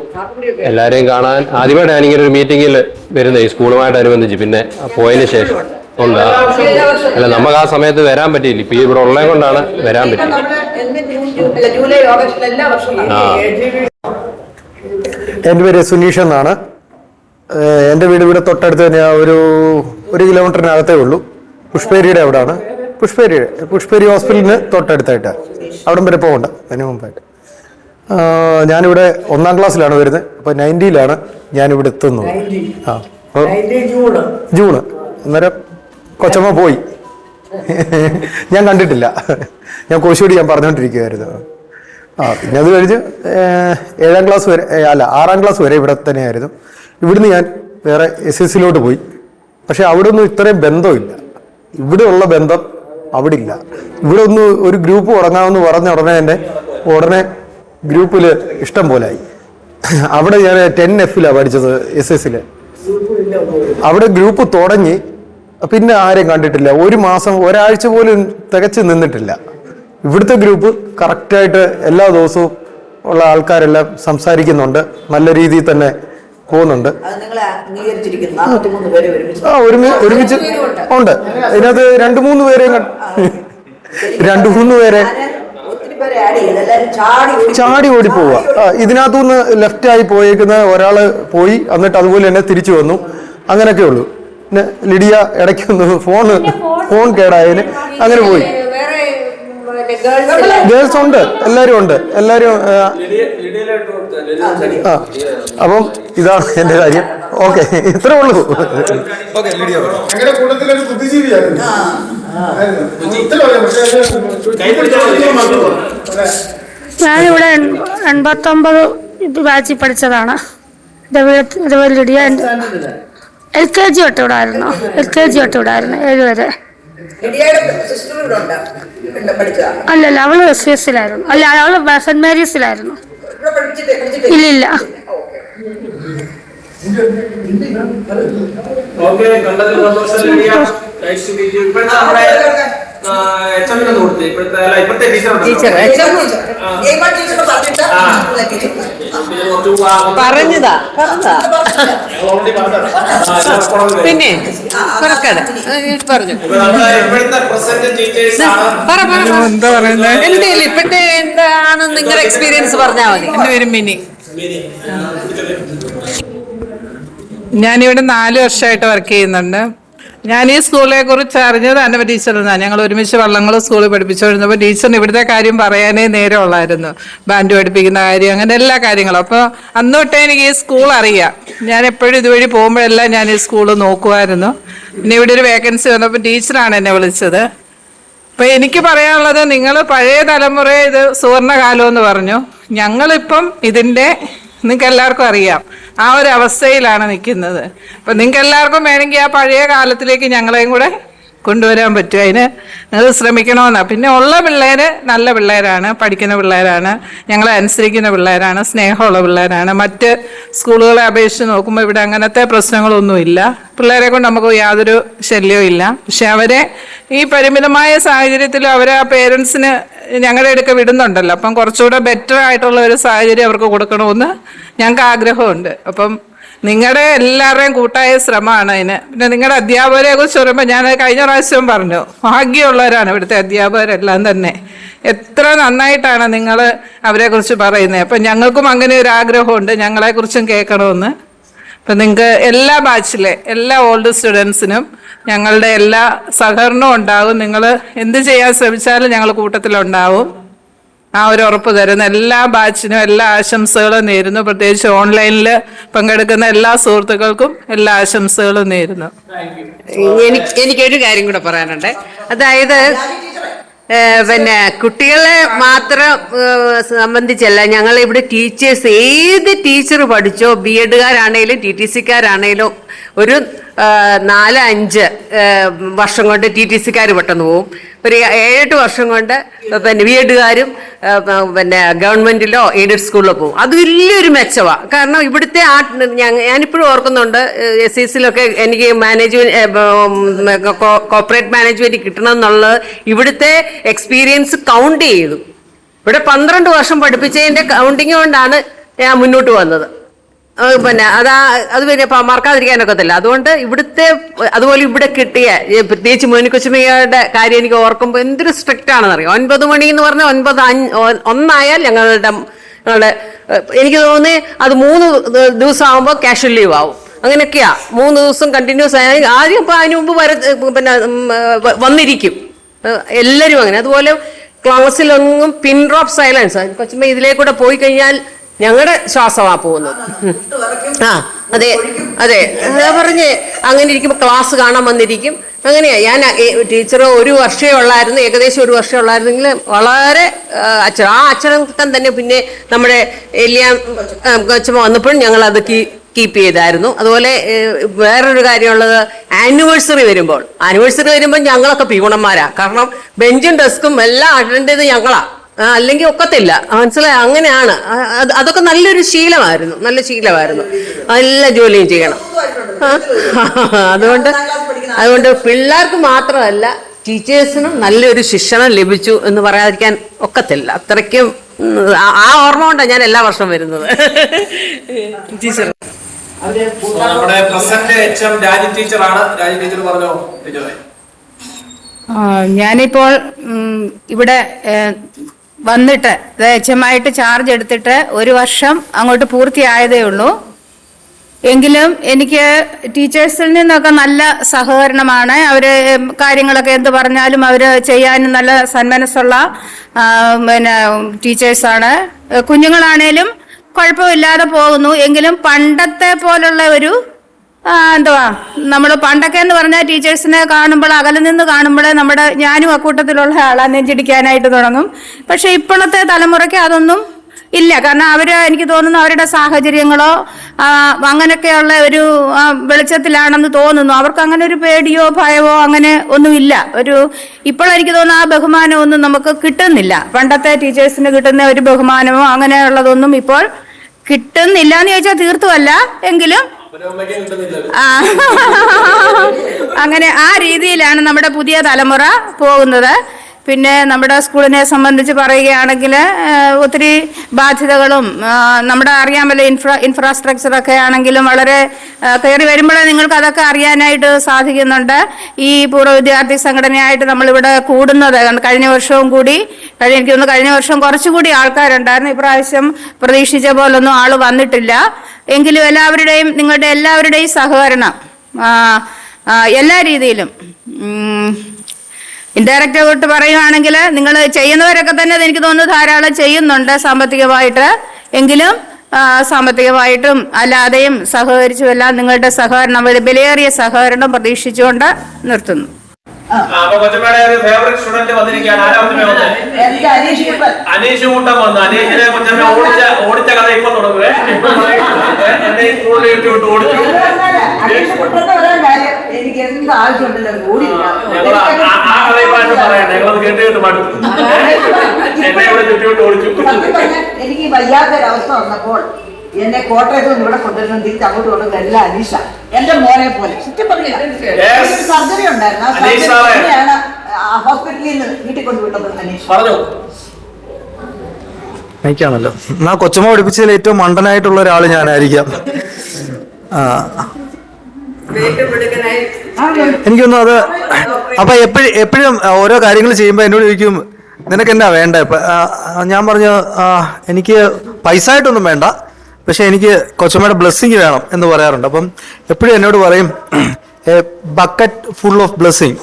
എല്ലാരെയും കാണാൻ ആദ്യമായിട്ട് ഞാനിങ്ങനെ ഒരു മീറ്റിങ്ങിൽ വരുന്നത് ഈ സ്കൂളുമായിട്ട് അനുബന്ധിച്ച്. പിന്നെ പോയതിന് ശേഷം ഉണ്ട്. അല്ല, നമുക്ക് ആ സമയത്ത് വരാൻ പറ്റിയില്ല. ഇപ്പൊ ഇവിടെ ഉള്ളത് കൊണ്ടാണ് വരാൻ പറ്റിയത്. എൻ്റെ പേര് സുനീഷ് എന്നാണ്. എൻ്റെ വീട് ഇവിടെ തൊട്ടടുത്ത് തന്നെയാണ്. ഒരു കിലോമീറ്ററിനകത്തേ ഉള്ളൂ. പുഷ്പേരിയുടെ അവിടെയാണ്. പുഷ്പേരി ഹോസ്പിറ്റലിന് തൊട്ടടുത്തായിട്ടാണ്. അവിടം വരെ പോകണ്ട, അതിന് മുമ്പായിട്ട്. ഞാനിവിടെ 1-ാം ക്ലാസ്സിലാണ് വരുന്നത്. അപ്പോൾ 90-ലാണ് ഞാനിവിടെ എത്തുന്നത്. ജൂണ്. അന്നേരം കൊച്ചമ്മ പോയി. ഞാൻ കണ്ടിട്ടില്ല. ഞാൻ കോശിയോട് ഞാൻ പറഞ്ഞുകൊണ്ടിരിക്കുകയായിരുന്നു. പിന്നെ അത് കഴിഞ്ഞ് 7-ാം ക്ലാസ് വരെ, 6-ാം ക്ലാസ് വരെ ഇവിടെ തന്നെയായിരുന്നു. ഇവിടുന്ന് ഞാൻ വേറെ SSLCയിലോട്ട് പോയി. പക്ഷെ അവിടെ ഒന്നും ഇത്രയും ബന്ധമില്ല. ഇവിടെയുള്ള ബന്ധം അവിടെ ഇല്ല. ഇവിടെ ഒന്ന് ഒരു ഗ്രൂപ്പ് തുടങ്ങാമെന്ന് പറഞ്ഞ ഉടനെ ഗ്രൂപ്പിൽ ഇഷ്ടം പോലായി. അവിടെ ഞാൻ 10Fലാണ് പഠിച്ചത്, SSL. അവിടെ ഗ്രൂപ്പ് തുടങ്ങി. പിന്നെ ആരെയും കണ്ടിട്ടില്ല. ഒരു മാസം, ഒരാഴ്ച പോലും തികച്ച് നിന്നിട്ടില്ല. ഇവിടുത്തെ ഗ്രൂപ്പ് കറക്റ്റായിട്ട് എല്ലാ ദിവസവും ഉള്ള ആൾക്കാരെല്ലാം സംസാരിക്കുന്നുണ്ട്. നല്ല രീതിയിൽ തന്നെ പോകുന്നുണ്ട്. ഒരുമിച്ച് ഉണ്ട്. ഇതിനകത്ത് 2-3 പേരെ ചാടി ഓടി പോവുക. ഇതിനകത്തുനിന്ന് ലെഫ്റ്റായി പോയേക്കുന്ന ഒരാള് പോയി, എന്നിട്ട് അതുപോലെ തന്നെ തിരിച്ചു വന്നു. അങ്ങനെയൊക്കെ ഉള്ളൂ. പിന്നെ ലിഡിയ ഇടയ്ക്കൊന്ന് ഫോൺ കേടായതിന് അങ്ങനെ പോയി. ഗേൾസ് ഉണ്ട്, എല്ലാരും ഉണ്ട്. എല്ലാരും ആ അപ്പം ഇതാണ് എൻ്റെ കാര്യം. ഓക്കെ, ഇത്രേ ഉള്ളൂ. ഞങ്ങളുടെ കൂട്ടത്തിലൊരു ബുദ്ധിജീവിയായിരുന്നു. ഞാനിവിടെ 89 ബാച്ചിൽ പഠിച്ചതാണ്. ഇതുപോലെ ലിഡിയ LKG തൊട്ട് ഇവിടെ ആയിരുന്നു. LKG തൊട്ട് ഇവിടെ ആയിരുന്നു 7 വരെ. അല്ലല്ല, അവള് SCS-ലായിരുന്നു. അല്ല, അവള് സെന്റ് മേരീസിലായിരുന്നു. ഇല്ലില്ല. ഓക്കെ, കണ്ടതിൽ സന്തോഷം Lydia. Nice to meet you. ഇപ്പോഴത്തെ നമ്മുടെ HM കൊടുത്ത് ഇപ്പോഴത്തെ ടീച്ചർ പറഞ്ഞതാ പിന്നെ പറഞ്ഞു ഇപ്പോഴത്തെ പ്രസന്റ് ടീച്ചേഴ്സ് എന്താ പറയുന്നത് എന്തേലും ഇപ്പോഴത്തെ എന്താണ് നിങ്ങളുടെ എക്സ്പീരിയൻസ് പറഞ്ഞാൽ മതി. എൻ്റെ പേര് മിനി. ഞാനിവിടെ 4 വർഷമായിട്ട് വർക്ക് ചെയ്യുന്നുണ്ട്. ഞാൻ ഈ സ്കൂളിനെ കുറിച്ച് അറിഞ്ഞത് അന്നമ്മ ടീച്ചറിൽ നിന്നാണ്. ഞങ്ങൾ ഒരുമിച്ച് വള്ളങ്ങൾ സ്കൂളിൽ പഠിപ്പിച്ചുകൊണ്ടിരുന്നപ്പോൾ ടീച്ചറിന് ഇവിടുത്തെ കാര്യം പറയാനേ നേരമുള്ളായിരുന്നു. ബാൻഡ് പഠിപ്പിക്കുന്ന കാര്യം, അങ്ങനെ എല്ലാ കാര്യങ്ങളും. അപ്പോൾ അന്ന് തൊട്ടേ എനിക്ക് ഈ സ്കൂൾ അറിയാം. ഞാൻ എപ്പോഴും ഇതുവഴി പോകുമ്പോഴെല്ലാം ഞാൻ ഈ സ്കൂൾ നോക്കുമായിരുന്നു. പിന്നെ ഇവിടെ ഒരു വേക്കൻസി വന്നപ്പോൾ ടീച്ചറാണ് എന്നെ വിളിച്ചത്. അപ്പോൾ എനിക്ക് പറയാനുള്ളത്, നിങ്ങൾ പഴയ തലമുറയെ ഇത് സുവർണ്ണകാലം എന്ന് പറഞ്ഞു. ഞങ്ങളിപ്പം ഇതിൻ്റെ നിങ്ങൾക്ക് എല്ലാവർക്കും അറിയാം ആ ഒരു അവസ്ഥയിലാണ് നിൽക്കുന്നത്. അപ്പം നിങ്ങൾക്ക് എല്ലാവർക്കും വേണമെങ്കിൽ ആ പഴയ കാലത്തിലേക്ക് ഞങ്ങളെയും കൂടെ കൊണ്ടുവരാൻ പറ്റും. അതിന് നിങ്ങൾ ശ്രമിക്കണമെന്നാണ്. പിന്നെ ഉള്ള പിള്ളേർ നല്ല പിള്ളേരാണ്, പഠിക്കുന്ന പിള്ളേരാണ്, ഞങ്ങളെ അനുസരിക്കുന്ന പിള്ളേരാണ്, സ്നേഹമുള്ള പിള്ളേരാണ്. മറ്റ് സ്കൂളുകളെ അപേക്ഷിച്ച് നോക്കുമ്പോൾ ഇവിടെ അങ്ങനത്തെ പ്രശ്നങ്ങളൊന്നുമില്ല. പിള്ളേരെ കൊണ്ട് നമുക്ക് യാതൊരു ശല്യവും ഇല്ല. പക്ഷെ അവരെ ഈ പരിമിതമായ സാഹചര്യത്തിൽ അവരെ ആ പേരൻസിന് ഞങ്ങളുടെ അടുക്ക വിടുന്നുണ്ടല്ലോ. അപ്പം കുറച്ചുകൂടെ ബെറ്റർ ആയിട്ടുള്ള ഒരു സാഹചര്യം അവർക്ക് കൊടുക്കണമെന്ന് ഞങ്ങൾക്ക് ആഗ്രഹമുണ്ട്. അപ്പം നിങ്ങളുടെ എല്ലാവരുടെയും കൂട്ടായ ശ്രമമാണ് അതിന്. പിന്നെ നിങ്ങളുടെ അധ്യാപകരെ കുറിച്ച് പറയുമ്പോൾ ഞാൻ കഴിഞ്ഞ പ്രാവശ്യം പറഞ്ഞു, ഭാഗ്യമുള്ളവരാണ് ഇവിടുത്തെ അധ്യാപകരെല്ലാം തന്നെ. എത്ര നന്നായിട്ടാണ് നിങ്ങൾ അവരെക്കുറിച്ച് പറയുന്നത്. അപ്പം ഞങ്ങൾക്കും അങ്ങനെ ഒരു ആഗ്രഹമുണ്ട്, ഞങ്ങളെക്കുറിച്ചും കേൾക്കണമെന്ന്. അപ്പം നിങ്ങൾക്ക് എല്ലാ ബാച്ചിലെ എല്ലാ ഓൾഡ് സ്റ്റുഡൻസിനും ഞങ്ങളുടെ എല്ലാ സഹകരണവും ഉണ്ടാകും. നിങ്ങൾ എന്ത് ചെയ്യാൻ ശ്രമിച്ചാലും ഞങ്ങൾ കൂട്ടത്തിലുണ്ടാവും. ആ ഒരു ഉറപ്പ് തരുന്ന എല്ലാ ബാച്ചിനും എല്ലാ ആശംസകളും നേരുന്നു. പ്രത്യേകിച്ച് ഓൺലൈനിൽ പങ്കെടുക്കുന്ന എല്ലാ സുഹൃത്തുക്കൾക്കും എല്ലാ ആശംസകളും നേരുന്നു. എനിക്കൊരു കാര്യം കൂടെ പറയാനുണ്ട്. അതായത് പിന്നെ കുട്ടികളെ മാത്രം സംബന്ധിച്ചല്ല, ഞങ്ങൾ ഇവിടെ ടീച്ചേഴ്സ്, ഏത് ടീച്ചർ പഠിച്ചോ, BEdകാരാണേലും TTCക്കാരാണേലും ഒരു 4-5 വർഷം കൊണ്ട് TTCക്കാർ പെട്ടെന്ന് പോവും. ഒരു 7-8 വർഷം കൊണ്ട് പിന്നെ BEdകാരും പിന്നെ ഗവൺമെന്റിലോ എയ്ഡഡ് സ്കൂളിലോ പോകും. അത് വലിയൊരു മെച്ചമാണ്. കാരണം ഇവിടുത്തെ ഞാനിപ്പോഴും ഓർക്കുന്നുണ്ട്, SCSലൊക്കെ എനിക്ക് കോർപ്പറേറ്റ് മാനേജ്മെന്റ് കിട്ടണം എന്നുള്ളത് ഇവിടുത്തെ എക്സ്പീരിയൻസ് കൗണ്ട് ചെയ്തു. ഇവിടെ 12 വർഷം പഠിപ്പിച്ചതിന്റെ കൗണ്ടിങ് കൊണ്ടാണ് ഞാൻ മുന്നോട്ട് വന്നത്. പിന്നെ അത് പിന്നെ മറക്കാതിരിക്കാനൊക്കത്തില്ല. അതുകൊണ്ട് ഇവിടുത്തെ അതുപോലെ ഇവിടെ കിട്ടിയ പ്രത്യേകിച്ച് മോനിക്കൊച്ചുമയുടെ കാര്യം എനിക്ക് ഓർക്കുമ്പോൾ എന്തൊരു സ്ട്രിക്റ്റ് ആണെന്ന് അറിയാം. 9 മണി എന്ന് പറഞ്ഞാൽ 9:01 ഞങ്ങളുടെ എനിക്ക് തോന്നി അത് 3 ദിവസം ആകുമ്പോൾ കാഷ്വൽ ലീവ് ആവും. അങ്ങനെയൊക്കെയാ 3 ദിവസം കണ്ടിന്യൂസ് ആയി. ആദ്യം ഇപ്പം അതിന് മുമ്പ് പിന്നെ വന്നിരിക്കും എല്ലാവരും അങ്ങനെ. അതുപോലെ ക്ലാസ്സിലൊന്നും പിൻ ഡ്രോപ്പ് സൈലൻസ്. കൊച്ചുമ്പോ ഇതിലേക്കൂടെ പോയി കഴിഞ്ഞാൽ ഞങ്ങളുടെ ശ്വാസമാ പോകുന്നത്. അതെ അതെ, പറഞ്ഞ് അങ്ങനെ ഇരിക്കുമ്പോൾ ക്ലാസ് കാണാൻ വന്നിരിക്കും. അങ്ങനെയാ. ഞാൻ ടീച്ചർ 1 വർഷമേ ഉള്ളായിരുന്നു, ഏകദേശം 1 വർഷമേ ഉള്ളായിരുന്നെങ്കിൽ വളരെ അച്ചടക്കം തന്നെ. പിന്നെ നമ്മുടെ എലിയാൻ കൊച്ചമ്മ വന്നപ്പോഴും ഞങ്ങൾ അത് കീപ്പ് ചെയ്തായിരുന്നു. അതുപോലെ വേറൊരു കാര്യമുള്ളത്, ആനിവേഴ്സറി വരുമ്പോൾ ഞങ്ങളൊക്കെ പീഗുണന്മാരാ. കാരണം ബെഞ്ചും ഡെസ്കും എല്ലാം അറ്റൻഡ് ചെയ്ത് ഞങ്ങളാ, അല്ലെങ്കിൽ ഒക്കത്തില്ല. മനസ്സിലായി? അങ്ങനെയാണ്. അതൊക്കെ നല്ലൊരു ശീലമായിരുന്നു, നല്ല ശീലമായിരുന്നു. എല്ലാ ജോലിയും ചെയ്യണം. അതുകൊണ്ട് പിള്ളേർക്ക് മാത്രമല്ല ടീച്ചേഴ്സിനും നല്ലൊരു ശിക്ഷണം ലഭിച്ചു എന്ന് പറയാതിരിക്കാൻ ഒക്കത്തില്ല. അത്രയ്ക്കും ആ ഓർമ്മ കൊണ്ടാണ് ഞാൻ എല്ലാ വർഷവും വരുന്നത്. ടീച്ചർ നമ്മുടെ പ്രസന്റ് HM രാജി ടീച്ചറാണ്. രാജി ടീച്ചർ പറഞ്ഞോ. ഞാനിപ്പോൾ ഇവിടെ വന്നിട്ട് HM-ആയിട്ട് ചാർജ് എടുത്തിട്ട് 1 വർഷം അങ്ങോട്ട് പൂർത്തിയായതേ ഉള്ളൂ. എങ്കിലും എനിക്ക് ടീച്ചേഴ്സിൽ നിന്നൊക്കെ നല്ല സഹകരണമാണ്. അവർ കാര്യങ്ങളൊക്കെ എന്ത് പറഞ്ഞാലും അവർ ചെയ്യാനും നല്ല സന്മനസ്സുള്ള പിന്നെ ടീച്ചേഴ്സാണ്. കുഞ്ഞുങ്ങളാണേലും കുഴപ്പമില്ലാതെ പോകുന്നു. എങ്കിലും പണ്ടത്തെ പോലുള്ള ഒരു എന്തുവാ, നമ്മൾ പണ്ടൊക്കെ എന്ന് പറഞ്ഞാൽ ടീച്ചേഴ്സിനെ കാണുമ്പോൾ അകലെ നിന്ന് കാണുമ്പോഴേ ഞാനും അക്കൂട്ടത്തിലുള്ള ആളാണ്, നെഞ്ചിടിക്കാനായിട്ട് തുടങ്ങും. പക്ഷെ ഇപ്പോഴത്തെ തലമുറയ്ക്ക് അതൊന്നും ഇല്ല. കാരണം എനിക്ക് തോന്നുന്നു അവരുടെ സാഹചര്യങ്ങളോ അങ്ങനെയൊക്കെയുള്ള ഒരു വെളിച്ചത്തിലാണെന്ന് തോന്നുന്നു. അവർക്ക് അങ്ങനെ ഒരു പേടിയോ ഭയമോ അങ്ങനെ ഒന്നുമില്ല. ഇപ്പോഴെനിക്ക് തോന്നുന്നു ആ ബഹുമാനമൊന്നും നമുക്ക് കിട്ടുന്നില്ല. പണ്ടത്തെ ടീച്ചേഴ്സിന് കിട്ടുന്ന ഒരു ബഹുമാനമോ അങ്ങനെയുള്ളതൊന്നും ഇപ്പോൾ കിട്ടുന്നില്ല എന്ന് ചോദിച്ചാൽ തീർത്തുമല്ല, എങ്കിലും അങ്ങനെ ആ രീതിയിലാണ് നമ്മുടെ പുതിയ തലമുറ പോകുന്നത്. പിന്നെ നമ്മുടെ സ്കൂളിനെ സംബന്ധിച്ച് പറയുകയാണെങ്കിൽ ഒത്തിരി ബാധ്യതകളും നമ്മുടെ അറിയാമല്ലോ ഇൻഫ്രാസ്ട്രക്ചറൊക്കെ ആണെങ്കിലും വളരെ കയറി വരുമ്പോഴേ നിങ്ങൾക്ക് അതൊക്കെ അറിയാനായിട്ട് സാധിക്കുന്നുണ്ട്. ഈ പൂർവ്വ വിദ്യാർത്ഥി സംഘടനയായിട്ട് നമ്മളിവിടെ കൂടുന്നത് കഴിഞ്ഞ വർഷവും കൂടി എനിക്ക് തോന്നുന്നു കഴിഞ്ഞ വർഷം കുറച്ചുകൂടി ആൾക്കാരുണ്ടായിരുന്നു. ഇപ്രാവശ്യം പ്രതീക്ഷിച്ച പോലൊന്നും ആൾ വന്നിട്ടില്ല. എങ്കിലും നിങ്ങളുടെ എല്ലാവരുടെയും സഹകരണം എല്ലാ രീതിയിലും ഇൻഡയറക്റ്റായിട്ട് പറയുകയാണെങ്കിൽ നിങ്ങൾ ചെയ്യുന്നവരൊക്കെ തന്നെ എനിക്ക് തോന്നുന്നു ധാരാളം ചെയ്യുന്നുണ്ട് സാമ്പത്തികമായിട്ട്. എങ്കിലും സാമ്പത്തികമായിട്ടും അല്ലാതെയും സഹകരിച്ചുമെല്ലാം നിങ്ങളുടെ സഹകരണം, വിലയേറിയ സഹകരണം പ്രതീക്ഷിച്ചുകൊണ്ട് നിർത്തുന്നു. ഫേവറേറ്റ് സ്റ്റുഡന്റ് വന്നിരിക്കുകയാണ്. അനീഷ് കൂട്ടം വന്നു. അനീഷിനെ കൊച്ചമ്മ ഓടിച്ച കഥ ഇപ്പൊ തുടങ്ങുവേ. എന്നെ ഈ സ്കൂളിൽ വിട്ട് ഓടിച്ചു. എനിക്ക് എന്ത് ആവശ്യമുണ്ടല്ലോ ഞങ്ങൾ ആ കഥയിപ്പായിട്ട് പറയണ്ട. ഞങ്ങളത് കേട്ട് മടുത്തു. എന്നെ ഇവിടെ ചുറ്റിവിട്ട് ഓടിച്ചു. എനിക്ക് വയ്യാത്തൊരവസ്ഥ വന്നപ്പോൾ എന്നെ കോട്ടയത്ത് നിന്ന് ഇവിടെ കൊണ്ടുവരുന്ന തിരിച്ച് അങ്ങോട്ട് കൊണ്ടുവന്ന എല്ലാം അനീഷ, എന്റെ മോനെ പോലെ. ചുറ്റി പറഞ്ഞില്ല, സർജറി ഉണ്ടായിരുന്നു. ആ സർജറിയാണ് ഹോസ്പിറ്റലിൽ നിന്ന് വീട്ടിൽ കൊണ്ടുവിട്ടത് അനീഷ്. എനിക്കാണല്ലോ എന്നാ കൊച്ചമ്മ പഠിപ്പിച്ചതിൽ ഏറ്റവും മണ്ടനായിട്ടുള്ള ഒരാൾ ഞാനായിരിക്കാം. എനിക്കൊന്നും അത് അപ്പൊ എപ്പോഴും ഓരോ കാര്യങ്ങൾ ചെയ്യുമ്പോ എന്നോട് ചോദിക്കും നിനക്ക് എന്നാ വേണ്ട. ഞാൻ പറഞ്ഞു എനിക്ക് പൈസ ആയിട്ടൊന്നും വേണ്ട, പക്ഷെ എനിക്ക് കൊച്ചമ്മയുടെ ബ്ലെസ്സിങ് വേണം എന്ന് പറയാറുണ്ട്. അപ്പം എപ്പോഴും എന്നോട് പറയും ബക്കറ്റ് ഫുൾ ഓഫ് ബ്ലെസ്സിങ്.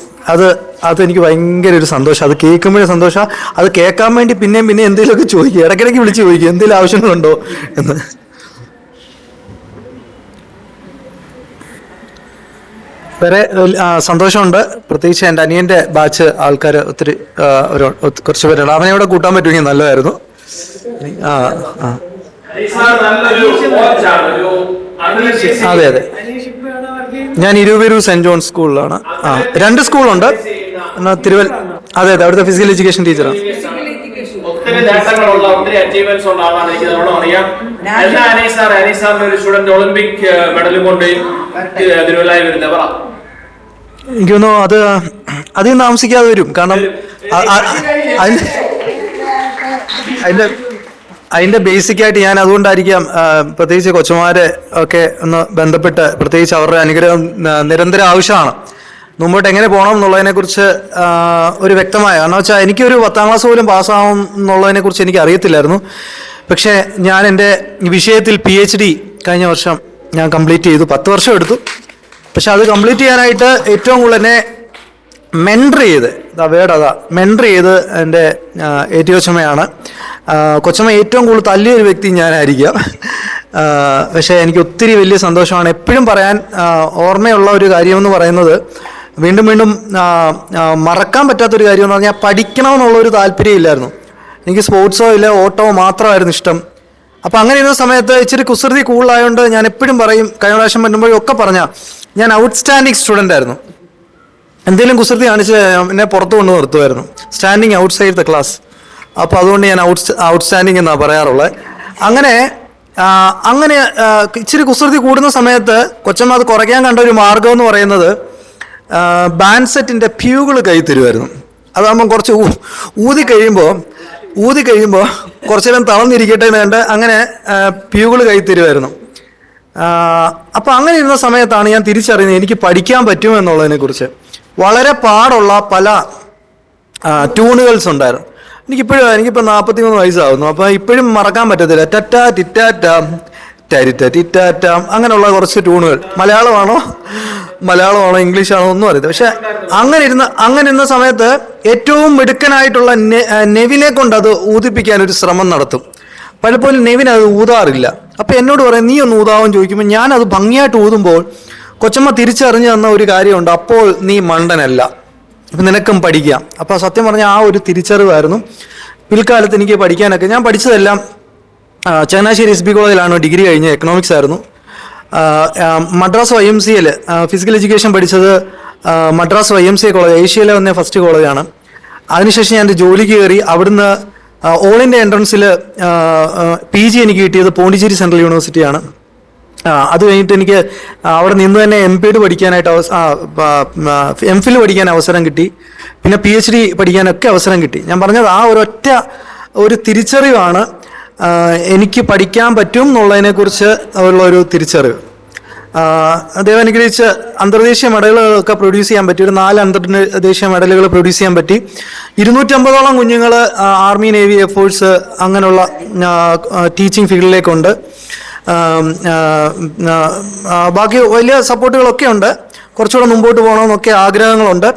അത് എനിക്ക് ഭയങ്കര ഒരു സന്തോഷം. അത് കേൾക്കുമ്പോഴേ സന്തോഷം. അത് കേൾക്കാൻ വേണ്ടി പിന്നെയും പിന്നെ എന്തെങ്കിലുമൊക്കെ ചോദിക്കും, ഇടയ്ക്കിടയ്ക്ക് വിളിച്ച് ചോദിക്കും എന്തെങ്കിലും ആവശ്യങ്ങളുണ്ടോ എന്ന്. വേറെ സന്തോഷമുണ്ട്. പ്രത്യേകിച്ച് എൻ്റെ അനിയൻ്റെ ബാച്ച് ആൾക്കാർ ഒത്തിരി കുറച്ച് പേരുണ്ട്. അവനെ ഇവിടെ കൂട്ടാൻ പറ്റുമെങ്കിൽ നല്ലതായിരുന്നു. അതെ അതെ, ഞാൻ ഇരുവരൂ സെന്റ് ജോൺ സ്കൂളിലാണ്. 2 സ്കൂളുണ്ട്. അതെ അതെ, അവിടുത്തെ ഫിസിക്കൽ എഡ്യൂക്കേഷൻ ടീച്ചറാണ്. ഒത്തിരി നേട്ടങ്ങളുള്ള ഒത്തിരി അച്ചീവ്മെന്റ്സ് ഉള്ള ആളാണ്. എനിക്ക് നമ്മളോട് അറിയാം. എല്ലാ അനീസ് സാറിന്റെ ഒരു സ്റ്റുഡന്റ് ഒളിമ്പിക് മെഡലും കൊണ്ട് തിരുവല്ലായി വരുന്നത് പറ. എനിക്ക് തോന്നുന്നു അത് അധികം താമസിക്കാതെ വരും. കാരണം അതിന്റെ ബേസിക് ആയിട്ട് ഞാൻ അതുകൊണ്ടായിരിക്കാം പ്രത്യേകിച്ച് കൊച്ചുമാരെ ഒക്കെ ഒന്ന് ബന്ധപ്പെട്ട്, പ്രത്യേകിച്ച് അവരുടെ അനുഗ്രഹം നിരന്തരം ആവശ്യമാണ്. മുമ്പോട്ട് എങ്ങനെ പോകണം എന്നുള്ളതിനെ കുറിച്ച് ഒരു വ്യക്തമായ, കാരണം വെച്ചാൽ എനിക്കൊരു 10ാം ക്ലാസ് പോലും പാസ്സാവും എന്നുള്ളതിനെ കുറിച്ച് എനിക്ക് അറിയത്തില്ലായിരുന്നു. പക്ഷേ ഞാൻ എൻ്റെ വിഷയത്തിൽ PhD കഴിഞ്ഞ വർഷം ഞാൻ കംപ്ലീറ്റ് ചെയ്തു. 10 വർഷം എടുത്തു. പക്ഷെ അത് കംപ്ലീറ്റ് ചെയ്യാനായിട്ട് ഏറ്റവും കൂടുതൽ എന്നെ മെൻറ്റർ ചെയ്ത് മെൻറ്റർ ചെയ്ത് എൻ്റെ ഏറ്റി കൊച്ചമ്മയാണ്. കൊച്ചമ്മ ഏറ്റവും കൂടുതൽ തല്ലിയൊരു വ്യക്തി ഞാനായിരിക്കാം. പക്ഷേ എനിക്ക് ഒത്തിരി വലിയ സന്തോഷമാണ്. എപ്പോഴും പറയാൻ ഓർമ്മയുള്ള ഒരു കാര്യമെന്ന് പറയുന്നത്, വീണ്ടും വീണ്ടും മറക്കാൻ പറ്റാത്തൊരു കാര്യമെന്ന് പറഞ്ഞാൽ പഠിക്കണമെന്നുള്ളൊരു താല്പര്യമില്ലായിരുന്നു. എനിക്ക് സ്പോർട്സോ ഇല്ല ഓട്ടമോ മാത്രമായിരുന്നു ഇഷ്ടം. അപ്പം അങ്ങനെ ഇരുന്ന സമയത്ത് ഇച്ചിരി കുസൃതി കൂടുതലായതുകൊണ്ട് ഞാൻ എപ്പോഴും പറയും, കഴിഞ്ഞ പ്രാവശ്യം പറ്റുമ്പോഴൊക്കെ പറഞ്ഞാൽ ഞാൻ ഔട്ട്സ്റ്റാൻഡിങ് സ്റ്റുഡൻ്റ് ആയിരുന്നു. എന്തെങ്കിലും കുസൃതി കാണിച്ച് എന്നെ പുറത്തു കൊണ്ട് നിർത്തുമായിരുന്നു. Standing outside the class. അപ്പോൾ അതുകൊണ്ട് ഞാൻ ഔട്ട്സ്റ്റാൻഡിങ് എന്നാണ് പറയാറുള്ളത്. അങ്ങനെ ഇച്ചിരി കുസൃതി കൂടുന്ന സമയത്ത് കൊച്ചമ്മ അത് കുറയ്ക്കാൻ കണ്ട ഒരു മാർഗം എന്ന് പറയുന്നത് ബാൻഡ് സെറ്റിൻ്റെ പ്യൂകൾ കൈ തരുമായിരുന്നു. അതാകുമ്പം കുറച്ച് ഊതി കഴിയുമ്പോൾ കുറച്ചു നേരം തളർന്നിരിക്കട്ടെ എന്ന് കണ്ട് അങ്ങനെ പ്യൂകൾ കൈ തരുമായിരുന്നു. അപ്പോൾ അങ്ങനെ ഇരുന്ന സമയത്താണ് ഞാൻ തിരിച്ചറിയുന്നത് എനിക്ക് പഠിക്കാൻ പറ്റുമെന്നുള്ളതിനെക്കുറിച്ച്. വളരെ പാടുള്ള പല ട്യൂണുകൾസ് ഉണ്ടായിരുന്നു. എനിക്കിപ്പോൾ 43 വയസ്സാകുന്നു. അപ്പോൾ ഇപ്പോഴും മറക്കാൻ പറ്റത്തില്ല. ടറ്റാ ടിറ്റാറ്റാം ടരിറ്റ ടിറ്റാറ്റാം അങ്ങനെയുള്ള കുറച്ച് ട്യൂണുകൾ. മലയാളമാണോ ഇംഗ്ലീഷാണോ ഒന്നും അറിയത്തില്ല. പക്ഷെ അങ്ങനെ ഇരുന്ന സമയത്ത് ഏറ്റവും മിടുക്കനായിട്ടുള്ള നെവിനെ കൊണ്ട് അത് ഊതിപ്പിക്കാൻ ഒരു ശ്രമം നടത്തും. പലപ്പോഴും നെവിൻ അത് ഊതാറില്ല. അപ്പം എന്നോട് പറയും നീ ഒന്ന് ഊതാവെന്ന് ചോദിക്കുമ്പോൾ ഞാനത് ഭംഗിയായിട്ട് ഊതുമ്പോൾ കൊച്ചമ്മ തിരിച്ചറിഞ്ഞു തന്ന ഒരു കാര്യമുണ്ട്, അപ്പോൾ നീ മണ്ടനല്ല, അപ്പം നിനക്കും പഠിക്കാം. അപ്പോൾ സത്യം പറഞ്ഞാൽ ആ ഒരു തിരിച്ചറിവായിരുന്നു പിൽക്കാലത്ത് എനിക്ക് പഠിക്കാനൊക്കെ. ഞാൻ പഠിച്ചതെല്ലാം ചങ്ങനാശ്ശേരി SB കോളേജിലാണ് ഡിഗ്രി കഴിഞ്ഞ്, എക്കണോമിക്സ് ആയിരുന്നു. മദ്രാസ് YMCA ഫിസിക്കൽ എഡ്യൂക്കേഷൻ പഠിച്ചത് മദ്രാസ് YMCA കോളേജ്, ഏഷ്യയിലെ വന്ന ഫസ്റ്റ് കോളേജാണ്. അതിനുശേഷം ഞാൻ ജോലിക്ക് കയറി. അവിടുന്ന് ഓൾ ഇന്ത്യ എൻട്രൻസിൽ PG എനിക്ക് കിട്ടിയത് പോണ്ടിച്ചേരി സെൻട്രൽ യൂണിവേഴ്സിറ്റിയാണ്. അത് കഴിഞ്ഞിട്ട് എനിക്ക് അവിടെ നിന്ന് തന്നെ MPed പഠിക്കാനായിട്ട് MPhil പഠിക്കാൻ അവസരം കിട്ടി. പിന്നെ PhD പഠിക്കാനൊക്കെ അവസരം കിട്ടി. ഞാൻ പറഞ്ഞത് ആ ഒരൊറ്റ ഒരു തിരിച്ചറിവാണ് എനിക്ക് പഠിക്കാൻ പറ്റും എന്നുള്ളതിനെക്കുറിച്ച് ഉള്ള ഒരു തിരിച്ചറിവ്. ദൈവം അനുഗ്രഹിച്ച് അന്തർദേശീയ മെഡലുകളൊക്കെ പ്രൊഡ്യൂസ് ചെയ്യാൻ പറ്റി. ഒരു 4 അന്തർദേശീയ മെഡലുകൾ പ്രൊഡ്യൂസ് ചെയ്യാൻ പറ്റി. 250ഓളം കുഞ്ഞുങ്ങൾ ആർമി, നേവി, എയർഫോഴ്സ് അങ്ങനെയുള്ള ടീച്ചിങ് ഫീൽഡിലേക്കുണ്ട്. ബാക്കി വലിയ സപ്പോർട്ടുകളൊക്കെ ഉണ്ട്. കുറച്ചുകൂടെ മുമ്പോട്ട് പോകണമെന്നൊക്കെ ആഗ്രഹങ്ങളുണ്ട്.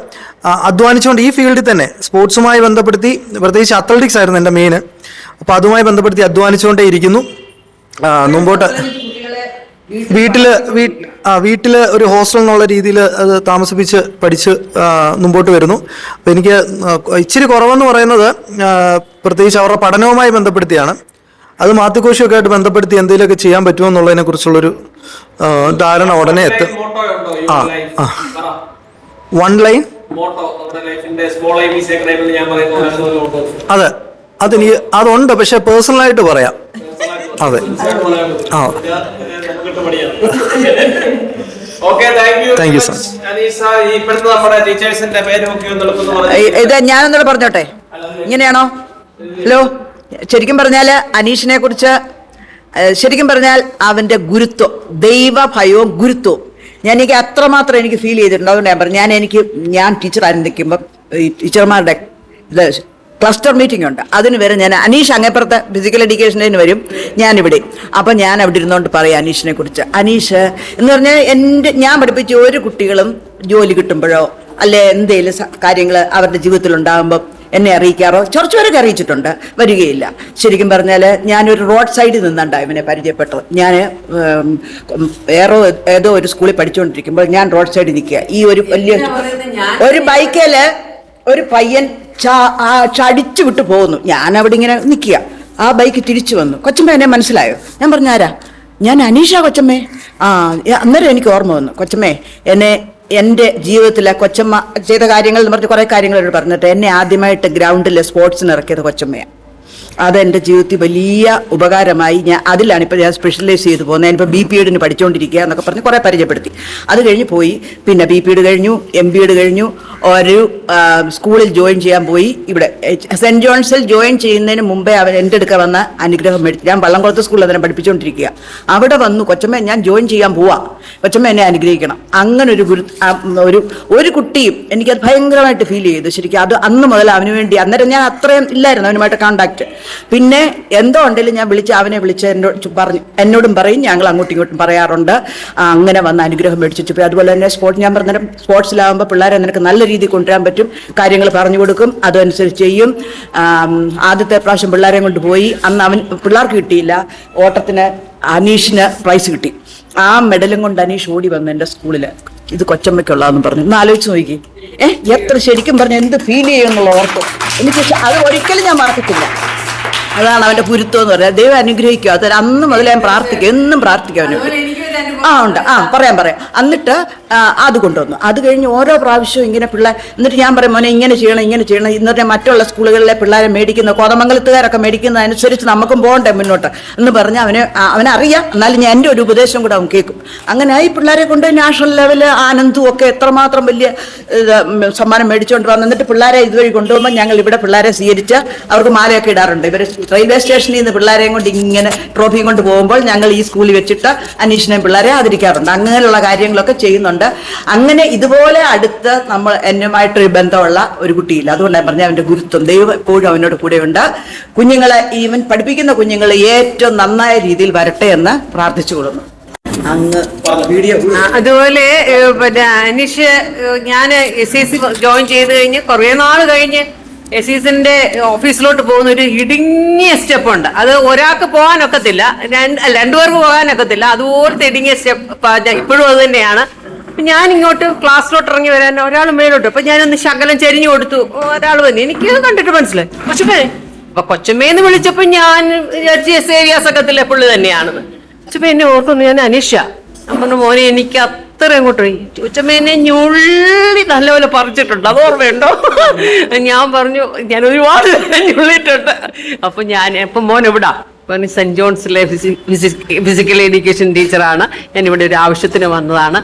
അധ്വാനിച്ചുകൊണ്ട് ഈ ഫീൽഡിൽ തന്നെ സ്പോർട്സുമായി ബന്ധപ്പെടുത്തി, പ്രത്യേകിച്ച് അത്ലറ്റിക്സ് ആയിരുന്നു എൻ്റെ മെയിൻ, അപ്പോൾ അതുമായി ബന്ധപ്പെടുത്തി അധ്വാനിച്ചുകൊണ്ടേ ഇരിക്കുന്നു. മുമ്പോട്ട് വീട്ടിൽ ഒരു ഹോസ്റ്റൽ എന്നുള്ള രീതിയിൽ അത് താമസിപ്പിച്ച് പഠിച്ച് മുമ്പോട്ട് വരുന്നു. അപ്പം എനിക്ക് ഇച്ചിരി കുറവെന്ന് പറയുന്നത് പ്രത്യേകിച്ച് അവരുടെ പഠനവുമായി ബന്ധപ്പെടുത്തിയാണ്. അത് മാത്യുകോശമൊക്കെ ആയിട്ട് ബന്ധപ്പെടുത്തി എന്തെങ്കിലുമൊക്കെ ചെയ്യാൻ പറ്റുമോ എന്നുള്ളതിനെ കുറിച്ചുള്ളൊരു ധാരണ ഉടനെ എത്തും. വൺ ലൈൻ അതെ, അതെനിക്ക് അതുണ്ട്, പക്ഷെ പേഴ്സണലായിട്ട് പറയാം. അതെ, താങ്ക് യു സർ. ഇത് ഞാനൊന്നുകൂടെ പറഞ്ഞോട്ടെ, ഇങ്ങനെയാണോ? ഹലോ, ശരിക്കും പറഞ്ഞാൽ അനീഷിനെ കുറിച്ച് ശരിക്കും പറഞ്ഞാൽ അവന്റെ ഗുരുത്വം, ദൈവഭയവും ഗുരുത്വവും എനിക്ക് അത്രമാത്രം എനിക്ക് ഫീൽ ചെയ്തിട്ടുണ്ട്. അതുകൊണ്ട് ഞാൻ പറഞ്ഞു, ഞാൻ ടീച്ചർ ആരംഭിക്കുമ്പം ഈ ടീച്ചർമാരുടെ ഇത് ക്ലസ്റ്റർ മീറ്റിംഗ് ഉണ്ട്, അതിന് വരെ ഞാൻ അനീഷ് അങ്ങേപ്പുറത്ത് ഫിസിക്കൽ എഡ്യൂക്കേഷനിന് വരും, ഞാനിവിടെ. അപ്പം ഞാൻ അവിടെ ഇരുന്നുകൊണ്ട് പറയാം അനീഷിനെ കുറിച്ച്. അനീഷ് എന്ന് പറഞ്ഞാൽ ഞാൻ പഠിപ്പിച്ച ഒരു കുട്ടികളും ജോലി കിട്ടുമ്പോഴോ അല്ലെ എന്തെങ്കിലും കാര്യങ്ങൾ അവരുടെ ജീവിതത്തിൽ ഉണ്ടാകുമ്പോൾ എന്നെ അറിയിക്കാറോ, കുറച്ചുപേരൊക്കെ അറിയിച്ചിട്ടുണ്ട്, വരികയില്ല. ശരിക്കും പറഞ്ഞാൽ ഞാനൊരു റോഡ് സൈഡിൽ നിന്നുണ്ട് ഇവനെ പരിചയപ്പെട്ടത്. ഞാൻ ഏതോ ഒരു സ്കൂളിൽ പഠിച്ചുകൊണ്ടിരിക്കുമ്പോൾ ഞാൻ റോഡ് സൈഡിൽ നിൽക്കുക. ഈ ഒരു വലിയ ഒരു ബൈക്കിൽ ഒരു പയ്യൻ ചടിച്ചു വിട്ടു പോകുന്നു. ഞാൻ അവിടെ ഇങ്ങനെ നിൽക്കുക. ആ ബൈക്ക് തിരിച്ചു വന്നു. കൊച്ചമ്മ എന്നെ മനസ്സിലായോ? ഞാൻ പറഞ്ഞു, ആരാ? ഞാൻ അനീഷ കൊച്ചമ്മേ. അന്നേരം എനിക്ക് ഓർമ്മ വന്നു, കൊച്ചമ്മേ എൻ്റെ ജീവിതത്തിലെ കൊച്ചമ്മ ചെയ്ത കാര്യങ്ങൾ എന്ന് പറഞ്ഞ് കുറേ കാര്യങ്ങൾ പറഞ്ഞിട്ട് എന്നെ ആദ്യമായിട്ട് ഗ്രൗണ്ടിൽ സ്പോർട്സിന് ഇറക്കിയത് കൊച്ചമ്മയാണ്. അതെൻ്റെ ജീവിതത്തിൽ വലിയ ഉപകാരമായി. അതിലാണ് ഇപ്പോൾ ഞാൻ സ്പെഷ്യലൈസ് ചെയ്ത് പോകുന്നത്. ഞാനിപ്പോൾ BPed പഠിച്ചുകൊണ്ടിരിക്കുക എന്നൊക്കെ പറഞ്ഞ് കുറേ പരിചയപ്പെടുത്തി. അത് കഴിഞ്ഞ് പോയി, പിന്നെ BPed കഴിഞ്ഞു, MPed കഴിഞ്ഞു, ഒരു സ്കൂളിൽ ജോയിൻ ചെയ്യാൻ പോയി. ഇവിടെ സെൻറ്റ് ജോൺസിൽ ജോയിൻ ചെയ്യുന്നതിന് മുമ്പേ അവൻ എൻ്റെ അടുക്ക വന്ന അനുഗ്രഹം മേടിച്ചു. ഞാൻ വള്ളംകുളത്ത് സ്കൂളിൽ അതിനെ പഠിപ്പിച്ചുകൊണ്ടിരിക്കുക. അവിടെ വന്നു, കൊച്ചമ്മ ഞാൻ ജോയിൻ ചെയ്യാൻ പോവാ, കൊച്ചമ്മ എന്നെ അനുഗ്രഹിക്കണം. അങ്ങനെ ഒരു കുട്ടിയും എനിക്കത് ഭയങ്കരമായിട്ട് ഫീൽ ചെയ്തു. ശരിക്കും അത് അന്ന് മുതൽ അവന് വേണ്ടി, അന്നേരം ഞാൻ അത്രയും ഇല്ലായിരുന്നു അവനുമായിട്ട് കോണ്ടാക്ട്. പിന്നെ എന്തോ ഉണ്ടെങ്കിലും ഞാൻ അവനെ വിളിച്ച് എന്നോടും പറയും, ഞങ്ങൾ അങ്ങോട്ടും ഇങ്ങോട്ടും പറയാറുണ്ട്. അങ്ങനെ വന്ന് അനുഗ്രഹം മേടിച്ചു പോയി. അതുപോലെ തന്നെ ഞാൻ പറഞ്ഞ സ്പോർട്സിലാകുമ്പോൾ പിള്ളേരെ നിനക്ക് നല്ല രീതിയിൽ കൊണ്ടുവരാൻ പറ്റും, കാര്യങ്ങൾ പറഞ്ഞു കൊടുക്കും, അതനുസരിച്ച് ചെയ്യും. ആദ്യത്തെ പ്രാവശ്യം പിള്ളേരെ കൊണ്ട് പോയി. അന്ന് പിള്ളേർക്ക് കിട്ടിയില്ല, ഓട്ടത്തിന് അനീഷിന് പ്രൈസ് കിട്ടി. ആ മെഡലും കൊണ്ട് അനീഷ് ഓടി വന്നു എൻ്റെ സ്കൂളിൽ. ഇത് കൊച്ചമ്മയ്ക്കുള്ളതെന്ന് പറഞ്ഞു. ഒന്ന് ആലോചിച്ച് നോക്കി, എത്ര ശരിക്കും പറഞ്ഞ എന്ത് ഫീൽ ചെയ്യുമെന്നുള്ള ഓർത്ത് എനിക്ക് അത് ഒരിക്കലും ഞാൻ മറക്കത്തില്ല. അതാണ് അവന്റെ ഗുരുത്വം എന്ന് പറയുന്നത്. ദൈവം അനുഗ്രഹിക്കുക. അത് അന്ന് മുതൽ ഞാൻ പ്രാർത്ഥിക്കും, എന്നും പ്രാർത്ഥിക്കും അവന്. ഉണ്ട്. പറയാം. എന്നിട്ട് അത് കൊണ്ടുവന്നു. അത് കഴിഞ്ഞ് ഓരോ പ്രാവശ്യവും ഇങ്ങനെ എന്നിട്ട് ഞാൻ പറയും, മോനെ ഇങ്ങനെ ചെയ്യണം. എന്നിട്ട് മറ്റുള്ള സ്കൂളുകളിലെ പിള്ളേരെ മേടിക്കുന്ന കോതമംഗലത്തുകാരൊക്കെ മേടിക്കുന്നതനുസരിച്ച് നമുക്കും പോകണ്ടേ മുന്നോട്ട് എന്ന് പറഞ്ഞ് അവനറിയാം. എന്നാലും ഞാൻ എൻ്റെ ഒരു ഉപദേശം കൂടെ അവൻ കേൾക്കും. അങ്ങനെ ഈ പിള്ളേരെ കൊണ്ട് നാഷണൽ ലെവല് ആനന്ദും ഒക്കെ എത്രമാത്രം വലിയ സമ്മാനം മേടിച്ചുകൊണ്ട് വന്നു. എന്നിട്ട് പിള്ളേരെ ഇതുവഴി കൊണ്ടുപോകുമ്പോൾ ഞങ്ങൾ ഇവിടെ പിള്ളേരെ സ്വീകരിച്ച് അവർക്ക് മാലയൊക്കെ ഇടാറുണ്ട്. ഇവർ റെയിൽവേ സ്റ്റേഷനിൽ നിന്ന് പിള്ളേരെയും കൊണ്ട് ഇങ്ങനെ ട്രോഫിയും കൊണ്ട് പോകുമ്പോൾ ഞങ്ങൾ ഈ സ്കൂളിൽ വെച്ചിട്ട് അനീഷിനെയും പിള്ളേരെ ആദരിക്കാറുണ്ട്. അങ്ങനെയുള്ള കാര്യങ്ങളൊക്കെ ചെയ്യുന്നുണ്ട്. അങ്ങനെ ഇതുപോലെ അടുത്ത് എന്നുമായിട്ടൊരു ബന്ധമുള്ള ഒരു കുട്ടിയില്ല. അതുകൊണ്ടാണ് പറഞ്ഞ അവന്റെ ഗുരുത്വം, ദൈവം എപ്പോഴും അവനോട് കൂടെയുണ്ട്. കുഞ്ഞുങ്ങളെ ഈവൻ പഠിപ്പിക്കുന്ന കുഞ്ഞുങ്ങൾ ഏറ്റവും നന്നായ രീതിയിൽ വരട്ടെ എന്ന് പ്രാർത്ഥിച്ചു കൊടുക്കുന്നു. അതുപോലെ പിന്നെ അനീഷ് ഞാൻ SSC ജോയിൻ ചെയ്ത് കഴിഞ്ഞ് കുറേ നാൾ കഴിഞ്ഞ് എസീസിന്റെ ഓഫീസിലോട്ട് പോകുന്ന ഒരു ഇടുങ്ങിയ സ്റ്റെപ്പ് ഉണ്ട്. അത് ഒരാൾക്ക് പോകാനൊക്കത്തില്ല, രണ്ടുപേർക്ക് പോകാനൊക്കത്തില്ല. അതുപോലത്തെ ഇടുങ്ങിയ സ്റ്റെപ്പ് ഇപ്പോഴും അത് തന്നെയാണ്. ഞാൻ ഇങ്ങോട്ട് ക്ലാസ്സിലോട്ട് ഇറങ്ങി വരാൻ ഒരാൾ മേലോട്ട്, അപ്പൊ ഞാനൊന്ന് ശകലം ചെരിഞ്ഞു കൊടുത്തു. ഒരാൾ വന്നു, എനിക്ക് കണ്ടിട്ട് മനസ്സിലായി കൊച്ചുമേ. അപ്പൊ കൊച്ചമ്മേന്ന് വിളിച്ചപ്പോ ഞാൻ വിചാരിച്ച സേവിയ സംഘത്തിലെ പുള്ളി തന്നെയാണെന്ന്. കൊച്ചമ്മ എന്നെ ഓർത്തൊന്ന്, ഞാൻ അനീഷ. ഞാൻ പറഞ്ഞു, മോനെ എനിക്ക് അത്ര അങ്ങോട്ട് പോയി. കൊച്ചമ്മ എന്നെ ഞുള്ളി നല്ലപോലെ പറിച്ചിട്ടുണ്ട്, അത് ഓർമ്മയുണ്ടോ? ഞാൻ പറഞ്ഞു, ഞാൻ ഒരുപാട് ഞുള്ളിട്ടുണ്ട്. അപ്പൊ മോൻ എവിടാ? പറഞ്ഞു, സെന്റ് ജോൺസിലെ ഫിസിക്കൽ എഡ്യൂക്കേഷൻ ടീച്ചറാണ്, ഞാനിവിടെ ഒരു ആവശ്യത്തിന് വന്നതാണ്.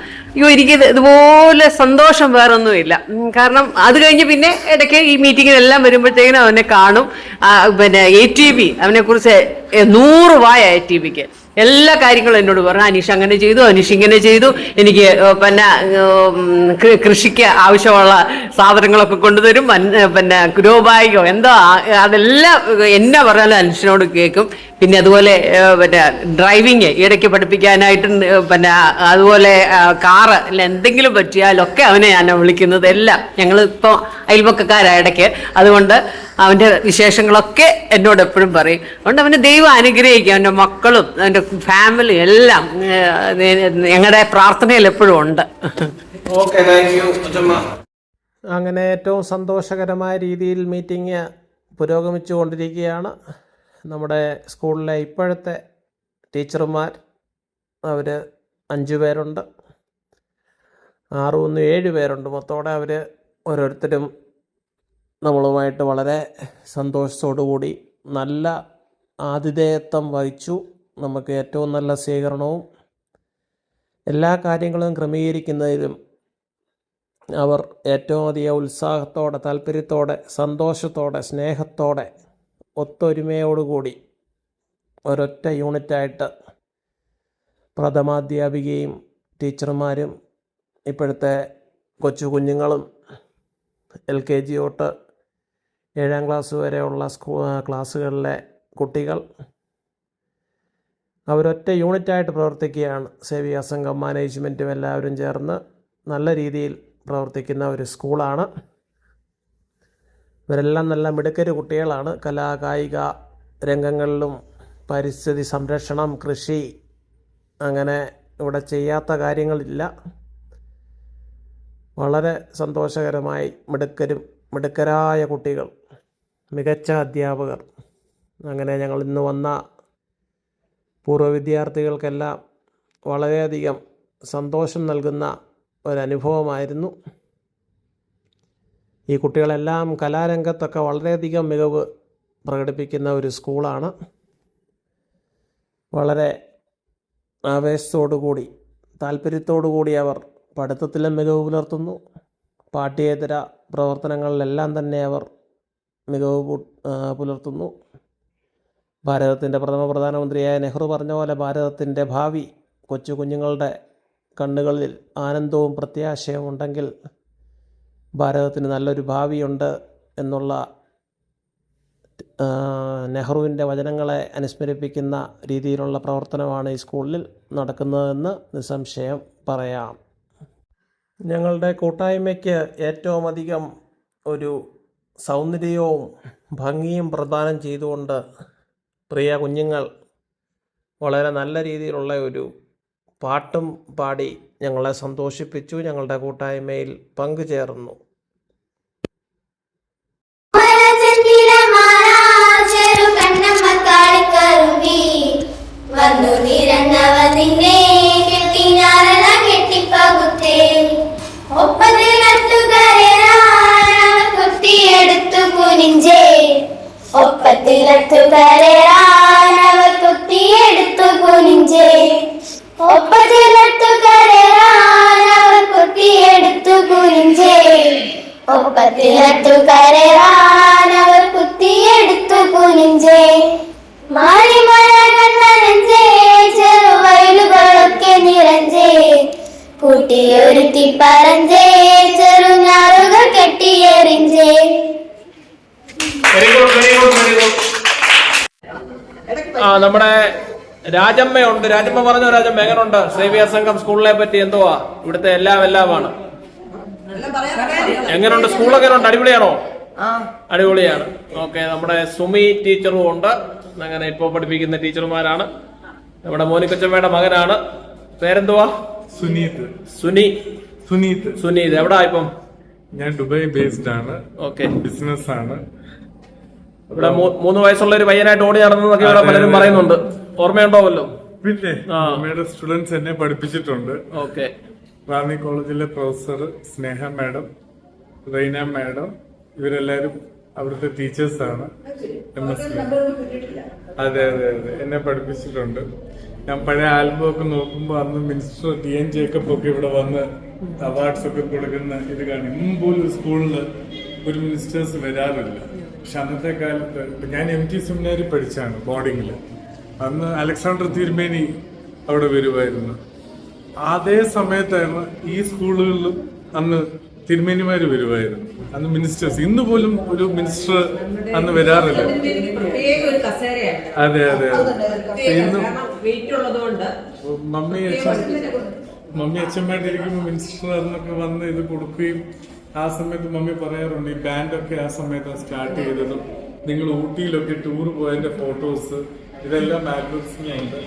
എനിക്ക് ഇതുപോലെ സന്തോഷം വേറൊന്നുമില്ല. കാരണം അത് കഴിഞ്ഞ് പിന്നെ ഇടയ്ക്ക് ഈ മീറ്റിങ്ങിനെല്ലാം വരുമ്പോഴത്തേക്കിനും അവനെ കാണും. പിന്നെ ATB അവനെ കുറിച്ച് 100 വായ ATBക്ക് എല്ലാ കാര്യങ്ങളും എന്നോട് പറഞ്ഞു. അനീഷ് അങ്ങനെ ചെയ്തു, അനീഷ് ഇങ്ങനെ ചെയ്തു, എനിക്ക് പിന്നെ കൃഷിക്ക് ആവശ്യമുള്ള സാധനങ്ങളൊക്കെ കൊണ്ടുതരും, പിന്നെ ഗ്രോ ബാഗോ എന്തോ അതെല്ലാം എന്നാ പറഞ്ഞാലും അനീഷിനോട് കേൾക്കും. പിന്നെ അതുപോലെ പിന്നെ ഡ്രൈവിങ് ഇടയ്ക്ക് പഠിപ്പിക്കാനായിട്ട്, പിന്നെ അതുപോലെ കാറ് എന്തെങ്കിലും പറ്റിയാലൊക്കെ അവനെ ഞാൻ വിളിക്കുന്നത്. എല്ലാം ഞങ്ങൾ ഇപ്പോൾ അയൽപക്കക്കാരാ ഇടയ്ക്ക്. അതുകൊണ്ട് അവൻ്റെ വിശേഷങ്ങളൊക്കെ എന്നോട് എപ്പോഴും പറയും. അതുകൊണ്ട് അവൻ്റെ ദൈവം അനുഗ്രഹിക്കുക, അവൻ്റെ മക്കളും അവൻ്റെ ഫാമിലി എല്ലാം ഞങ്ങളുടെ പ്രാർത്ഥനയിൽ എപ്പോഴും ഉണ്ട്. ഓക്കെ, താങ്ക് യു കൊച്ചമ്മ. അങ്ങനെ ഏറ്റവും സന്തോഷകരമായ രീതിയിൽ മീറ്റിംഗ് പുരോഗമിച്ചു കൊണ്ടിരിക്കുകയാണ്. നമ്മുടെ സ്കൂളിലെ ഇപ്പോഴത്തെ ടീച്ചർമാർ അവർ 5 പേരുണ്ട്, 7 പേരുണ്ട്. മൊത്തത്തോടെ അവർ ഓരോരുത്തരും നമ്മളുമായിട്ട് വളരെ സന്തോഷത്തോടു കൂടി നല്ല ആതിഥേയത്വം വഹിച്ചു. നമുക്ക് ഏറ്റവും നല്ല സ്വീകരണവും എല്ലാ കാര്യങ്ങളും ക്രമീകരിക്കുന്നതിലും അവർ ഏറ്റവും അധികം ഉത്സാഹത്തോടെ, താല്പര്യത്തോടെ, സന്തോഷത്തോടെ, സ്നേഹത്തോടെ, ഒത്തൊരുമയോടുകൂടി ഒരൊറ്റ യൂണിറ്റായിട്ട് പ്രഥമാധ്യാപികയും ടീച്ചർമാരും ഇപ്പോഴത്തെ കൊച്ചു കുഞ്ഞുങ്ങളും LKG തൊട്ട് 7ാം ക്ലാസ് വരെയുള്ള ക്ലാസ്സുകളിലെ കുട്ടികൾ അവരൊറ്റ യൂണിറ്റായിട്ട് പ്രവർത്തിക്കുകയാണ്. സേവിയ സംഘം മാനേജ്മെൻറ്റും എല്ലാവരും ചേർന്ന് നല്ല രീതിയിൽ പ്രവർത്തിക്കുന്ന ഒരു സ്കൂളാണ്. ഇവരെല്ലാം നല്ല മിടുക്കര് കുട്ടികളാണ്. കലാകായിക രംഗങ്ങളിലും പരിസ്ഥിതി സംരക്ഷണം, കൃഷി, അങ്ങനെ ഇവിടെ ചെയ്യാത്ത കാര്യങ്ങളില്ല. വളരെ സന്തോഷകരമായി മിടുക്കരായ കുട്ടികൾ, മികച്ച അധ്യാപകർ. അങ്ങനെ ഞങ്ങൾ ഇന്ന് വന്ന പൂർവ്വ വിദ്യാർത്ഥികൾക്കെല്ലാം വളരെയധികം സന്തോഷം നൽകുന്ന ഒരനുഭവമായിരുന്നു. ഈ കുട്ടികളെല്ലാം കലാരംഗത്തൊക്കെ വളരെയധികം മികവ് പ്രകടിപ്പിക്കുന്ന ഒരു സ്കൂളാണ്. വളരെ ആവേശത്തോടുകൂടി, താല്പര്യത്തോടുകൂടി അവർ പഠിത്തത്തിലും മികവ് പുലർത്തുന്നു. പാഠ്യേതര പ്രവർത്തനങ്ങളിലെല്ലാം തന്നെ അവർ മികവ് പുലർത്തുന്നു. ഭാരതത്തിൻ്റെ പ്രഥമ പ്രധാനമന്ത്രിയായ നെഹ്റു പറഞ്ഞ പോലെ ഭാരതത്തിൻ്റെ ഭാവി കൊച്ചു കുഞ്ഞുങ്ങളുടെ കണ്ണുകളിൽ ആനന്ദവും പ്രത്യാശയും ഉണ്ടെങ്കിൽ ഭാരതത്തിന് നല്ലൊരു ഭാവിയുണ്ട് എന്നുള്ള നെഹ്റുവിൻ്റെ വചനങ്ങളെ അനുസ്മരിപ്പിക്കുന്ന രീതിയിലുള്ള പ്രവർത്തനമാണ് ഈ സ്കൂളിൽ നടക്കുന്നതെന്ന് നിസ്സംശയം പറയാം. ഞങ്ങളുടെ കൂട്ടായ്മയ്ക്ക് ഏറ്റവും അധികം ഒരു സൗന്ദര്യവും ഭംഗിയും പ്രദാനം ചെയ്തുകൊണ്ട് പ്രിയ കുഞ്ഞുങ്ങൾ വളരെ നല്ല രീതിയിലുള്ള ഒരു പാട്ടും പാടി ഞങ്ങളെ സന്തോഷിപ്പിച്ചു, ഞങ്ങളുടെ കൂട്ടായ്മയിൽ പങ്കുചേർന്നു. വന്നു നിരന്നവതിനെ കെട്ടിഞ്ഞാറല കെട്ടിപ്പകുത്തേ ഒപ്പത്തിലത്തുകരേറാൻ കുത്തിയെടുത്തു കുനിഞ്ചേ ഒപ്പത്തിലത്തുകരേറാൻ അവർ കുത്തിയെടുത്തു കുനിഞ്ചേ ഒപ്പത്തിലത്തുകരേറാൻ അവർ കുത്തിയെടുത്തു കുനിഞ്ചേ ഒപ്പത്തിലത്തുകരേറാൻ അവർ കുത്തിയെടുത്തു കുനിഞ്ചേ മാറിമഴ കണ്ണനഞ്ചേ ചെറുവയലുകളൊക്കെ നിറഞ്ചേ കൂട്ടിയൊരുത്തി പറഞ്ചേ ചെറുഞാറുകൾ കെട്ടിയെറിഞ്ചേ. നമ്മുടെ രാജമ്മയുണ്ട്. രാജമ്മ പറഞ്ഞോ, രാജമ്മ എങ്ങനെയുണ്ട് സേവിയ സംഘം സ്കൂളിനെ പറ്റി? എന്തുവാ ഇവിടുത്തെ എല്ലാമാണ്? എങ്ങനെയുണ്ട് സ്കൂൾ? എങ്ങനെയുണ്ട്? അടിപൊളിയാണോ? അടിപൊളിയാണ്. ഓക്കെ, നമ്മുടെ സുമി ടീച്ചറും ഉണ്ട്. അങ്ങനെ ഇപ്പോൾ പഠിപ്പിക്കുന്ന ടീച്ചർമാരാണ്. നമ്മുടെ മോനിക്കൊച്ചമ്മയുടെ മകനാണ്. പേരെന്തുവാ? സുനീത്. എവിടാ ഇപ്പം? ഞാൻ ദുബായ് ബേസ്ഡ് ആണ്. ഓക്കെ, ബിസിനസ് ആണ്. ഇവിടെ 3 വയസ്സുള്ള ഒരു പയ്യനായിട്ട് ഓടി നടന്നതൊക്കെ ഇവിടെ പലരും പറയുന്നുണ്ട്. ഓർമ്മയുണ്ടാവല്ലോ? പിന്നെ അമ്മയുടെ സ്റ്റുഡൻസ് എന്നെ പഠിപ്പിച്ചിട്ടുണ്ട്. ഓക്കെ, റാന്നി കോളേജിലെ പ്രൊഫസർ സ്നേഹ മാഡം, റൈന മാഡം, ഇവരെല്ലാരും അവിടുത്തെ ടീച്ചേഴ്സാണ്. അതെ എന്നെ പഠിപ്പിച്ചിട്ടുണ്ട്. ഞാൻ പഴയ ആൽബം ഒക്കെ നോക്കുമ്പോൾ അന്ന് മിനിസ്റ്റർ TN ജേക്കബ് ഒക്കെ ഇവിടെ വന്ന് അവാർഡ്സ് ഒക്കെ കൊടുക്കുന്ന ഇത് കാണും. മുമ്പോലും സ്കൂളിൽ ഒരു മിനിസ്റ്റേഴ്സ് വരാറില്ല. പക്ഷെ അന്നത്തെ കാലത്ത് ഞാൻ MT സെമിനാരി പഠിച്ചാണ് ബോർഡിങ്ങിൽ. അന്ന് അലക്സാണ്ടർ തിരുമേനി അവിടെ വരുമായിരുന്നു. അതേ സമയത്താണ് ഈ സ്കൂളുകളിലും അന്ന് തിരുമേനിമാര് വരുമായിരുന്നു. അന്ന് മിനിസ്റ്റേഴ്സ്. ഇന്ന് പോലും ഒരു മിനിസ്റ്റർ അന്ന് വരാറില്ല. അതെ ഇന്നും മമ്മി അച്ഛന്മാരിക്കുമ്പോൾ മിനിസ്റ്റർ അന്നൊക്കെ വന്ന് ഇത് കൊടുക്കുകയും ആ സമയത്ത് മമ്മി പറയാറുണ്ട്, ഈ ബാൻഡൊക്കെ ആ സമയത്താണ് സ്റ്റാർട്ട് ചെയ്തതും നിങ്ങൾ ഊട്ടിയിലൊക്കെ ടൂർ പോയതിന്റെ ഫോട്ടോസ് ഇതെല്ലാം ആൽബംസിലുണ്ട്.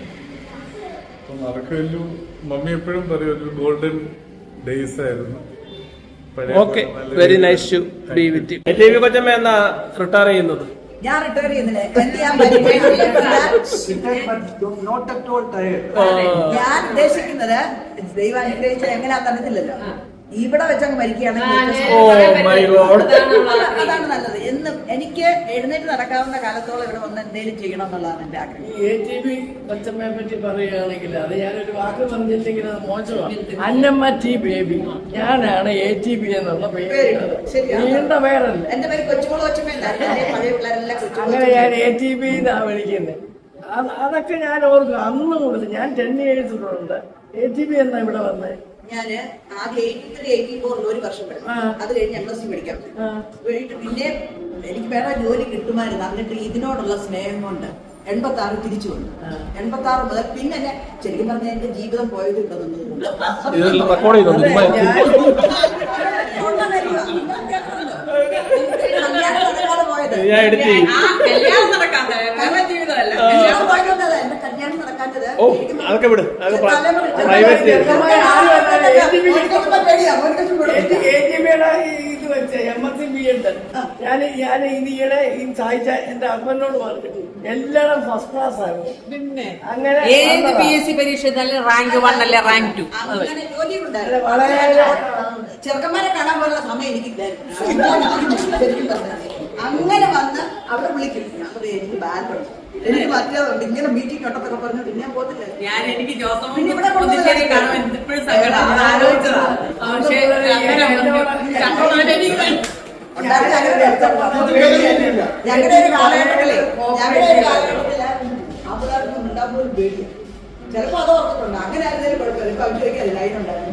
അപ്പം അതൊക്കെ മമ്മി എപ്പോഴും പറയും ഒരു ഗോൾഡൻ ഡേയ്സ് ആയിരുന്നു. Okay, very nice to be with you. T V കൊച്ചമ്മ എന്നാ റിട്ടയർ ചെയ്യുന്നത്? ഞാൻ റിട്ടയർ ചെയ്യുന്നില്ല. ഞാൻ ഉദ്ദേശിക്കുന്നത് ദൈവം അനുഗ്രഹിച്ചാൽ എങ്ങനെയാ തന്നില്ലല്ലോ, ഇവിടെ വെച്ചങ്ങ് മരിക്കുകയാണെങ്കിൽ അതാണ് നല്ലത്. എന്നും എനിക്ക് എഴുന്നേറ്റ് നടക്കാവുന്ന കാലത്തോളം ഇവിടെ വന്ന് എന്തെങ്കിലും ചെയ്യണം എന്നുള്ളതാണ് എന്റെ ആഗ്രഹം. ATV കൊച്ചമ്മയെ പറ്റി പറയുകയാണെങ്കിൽ അത് ഞാനൊരു വാക്ക് പറഞ്ഞില്ലെങ്കിൽ അത് മോശമാണ്. Annamma T baby. ഞാനാണ് ATV എന്നുള്ള പേര്. നീണ്ട പേരല്ല. എന്റെ പേര് കൊച്ചുമോള് കൊച്ചമ്മയല്ല. പഴയ പിള്ളേരെല്ലാം അങ്ങനെ ഞാൻ ATV എന്നാ വിളിക്കുന്നത്. അതൊക്കെ ഞാൻ ഓർക്കും. അന്ന് മുതൽ ഞാൻ 10 years ഉണ്ട് ATV എന്നാ ഇവിടെ വന്നത്. ഞാന് ആദ്യം 83-84 ഒരു വർഷം പഠിച്ചു. അത് കഴിഞ്ഞ് MSc പഠിക്കാം. പിന്നെ എനിക്ക് വേറെ ജോലി കിട്ടുമായിരുന്നു. എന്നിട്ട് ഇതിനോടുള്ള സ്നേഹം കൊണ്ട് 86 തിരിച്ചു വന്നു. 86 മുതൽ പിന്നെ എന്നെ ശരിക്കും പറഞ്ഞാൽ എന്റെ ജീവിതം പോയത് ഇവിടെ നിന്നത്. അതൊക്കെ വിട്, പ്രൈവറ്റ്. ഇത് വെച്ച MSc BEd ഞാൻ ഇതിടെ സഹായിച്ച എന്റെ ഹസ്ബൻഡിനോട് പറഞ്ഞു എല്ലാം ഫസ്റ്റ് ക്ലാസ് ആയിരുന്നു. പിന്നെ അങ്ങനെ ഏത് PSC പരീക്ഷ റാങ്ക് 1 അല്ലെ റാങ്ക് 2. വളരെ ചെറുക്കന്മാരെ കാണാൻ പോലുള്ള സമയം എനിക്കില്ലായിരുന്നു. അങ്ങനെ വന്ന് അവിടെ വിളിക്കും. ഞാൻ പറയും എനിക്ക് ബാൻ പഠിച്ചു, എനിക്ക് മറ്റേതുണ്ട്, ഇങ്ങനെ മീറ്റിംഗ് ഉണ്ടെന്നൊക്കെ പറഞ്ഞു. പിന്നെ ഞാൻ പോകത്തില്ല. എനിക്ക് പിന്നെ ഇവിടെ ഞങ്ങളുടെ ഒരു കാലഘട്ടത്തില് ആൾക്കാർക്കും ഉണ്ടാകുമ്പോൾ ഒരു പേടിയാണ്. ചിലപ്പോ അത് ഓർത്തിട്ടുണ്ട്. അങ്ങനെ ആയിരുന്നാലും കുഴപ്പമില്ല. ഇപ്പൊ അവർക്ക് ലൈനുണ്ടായിരുന്നു.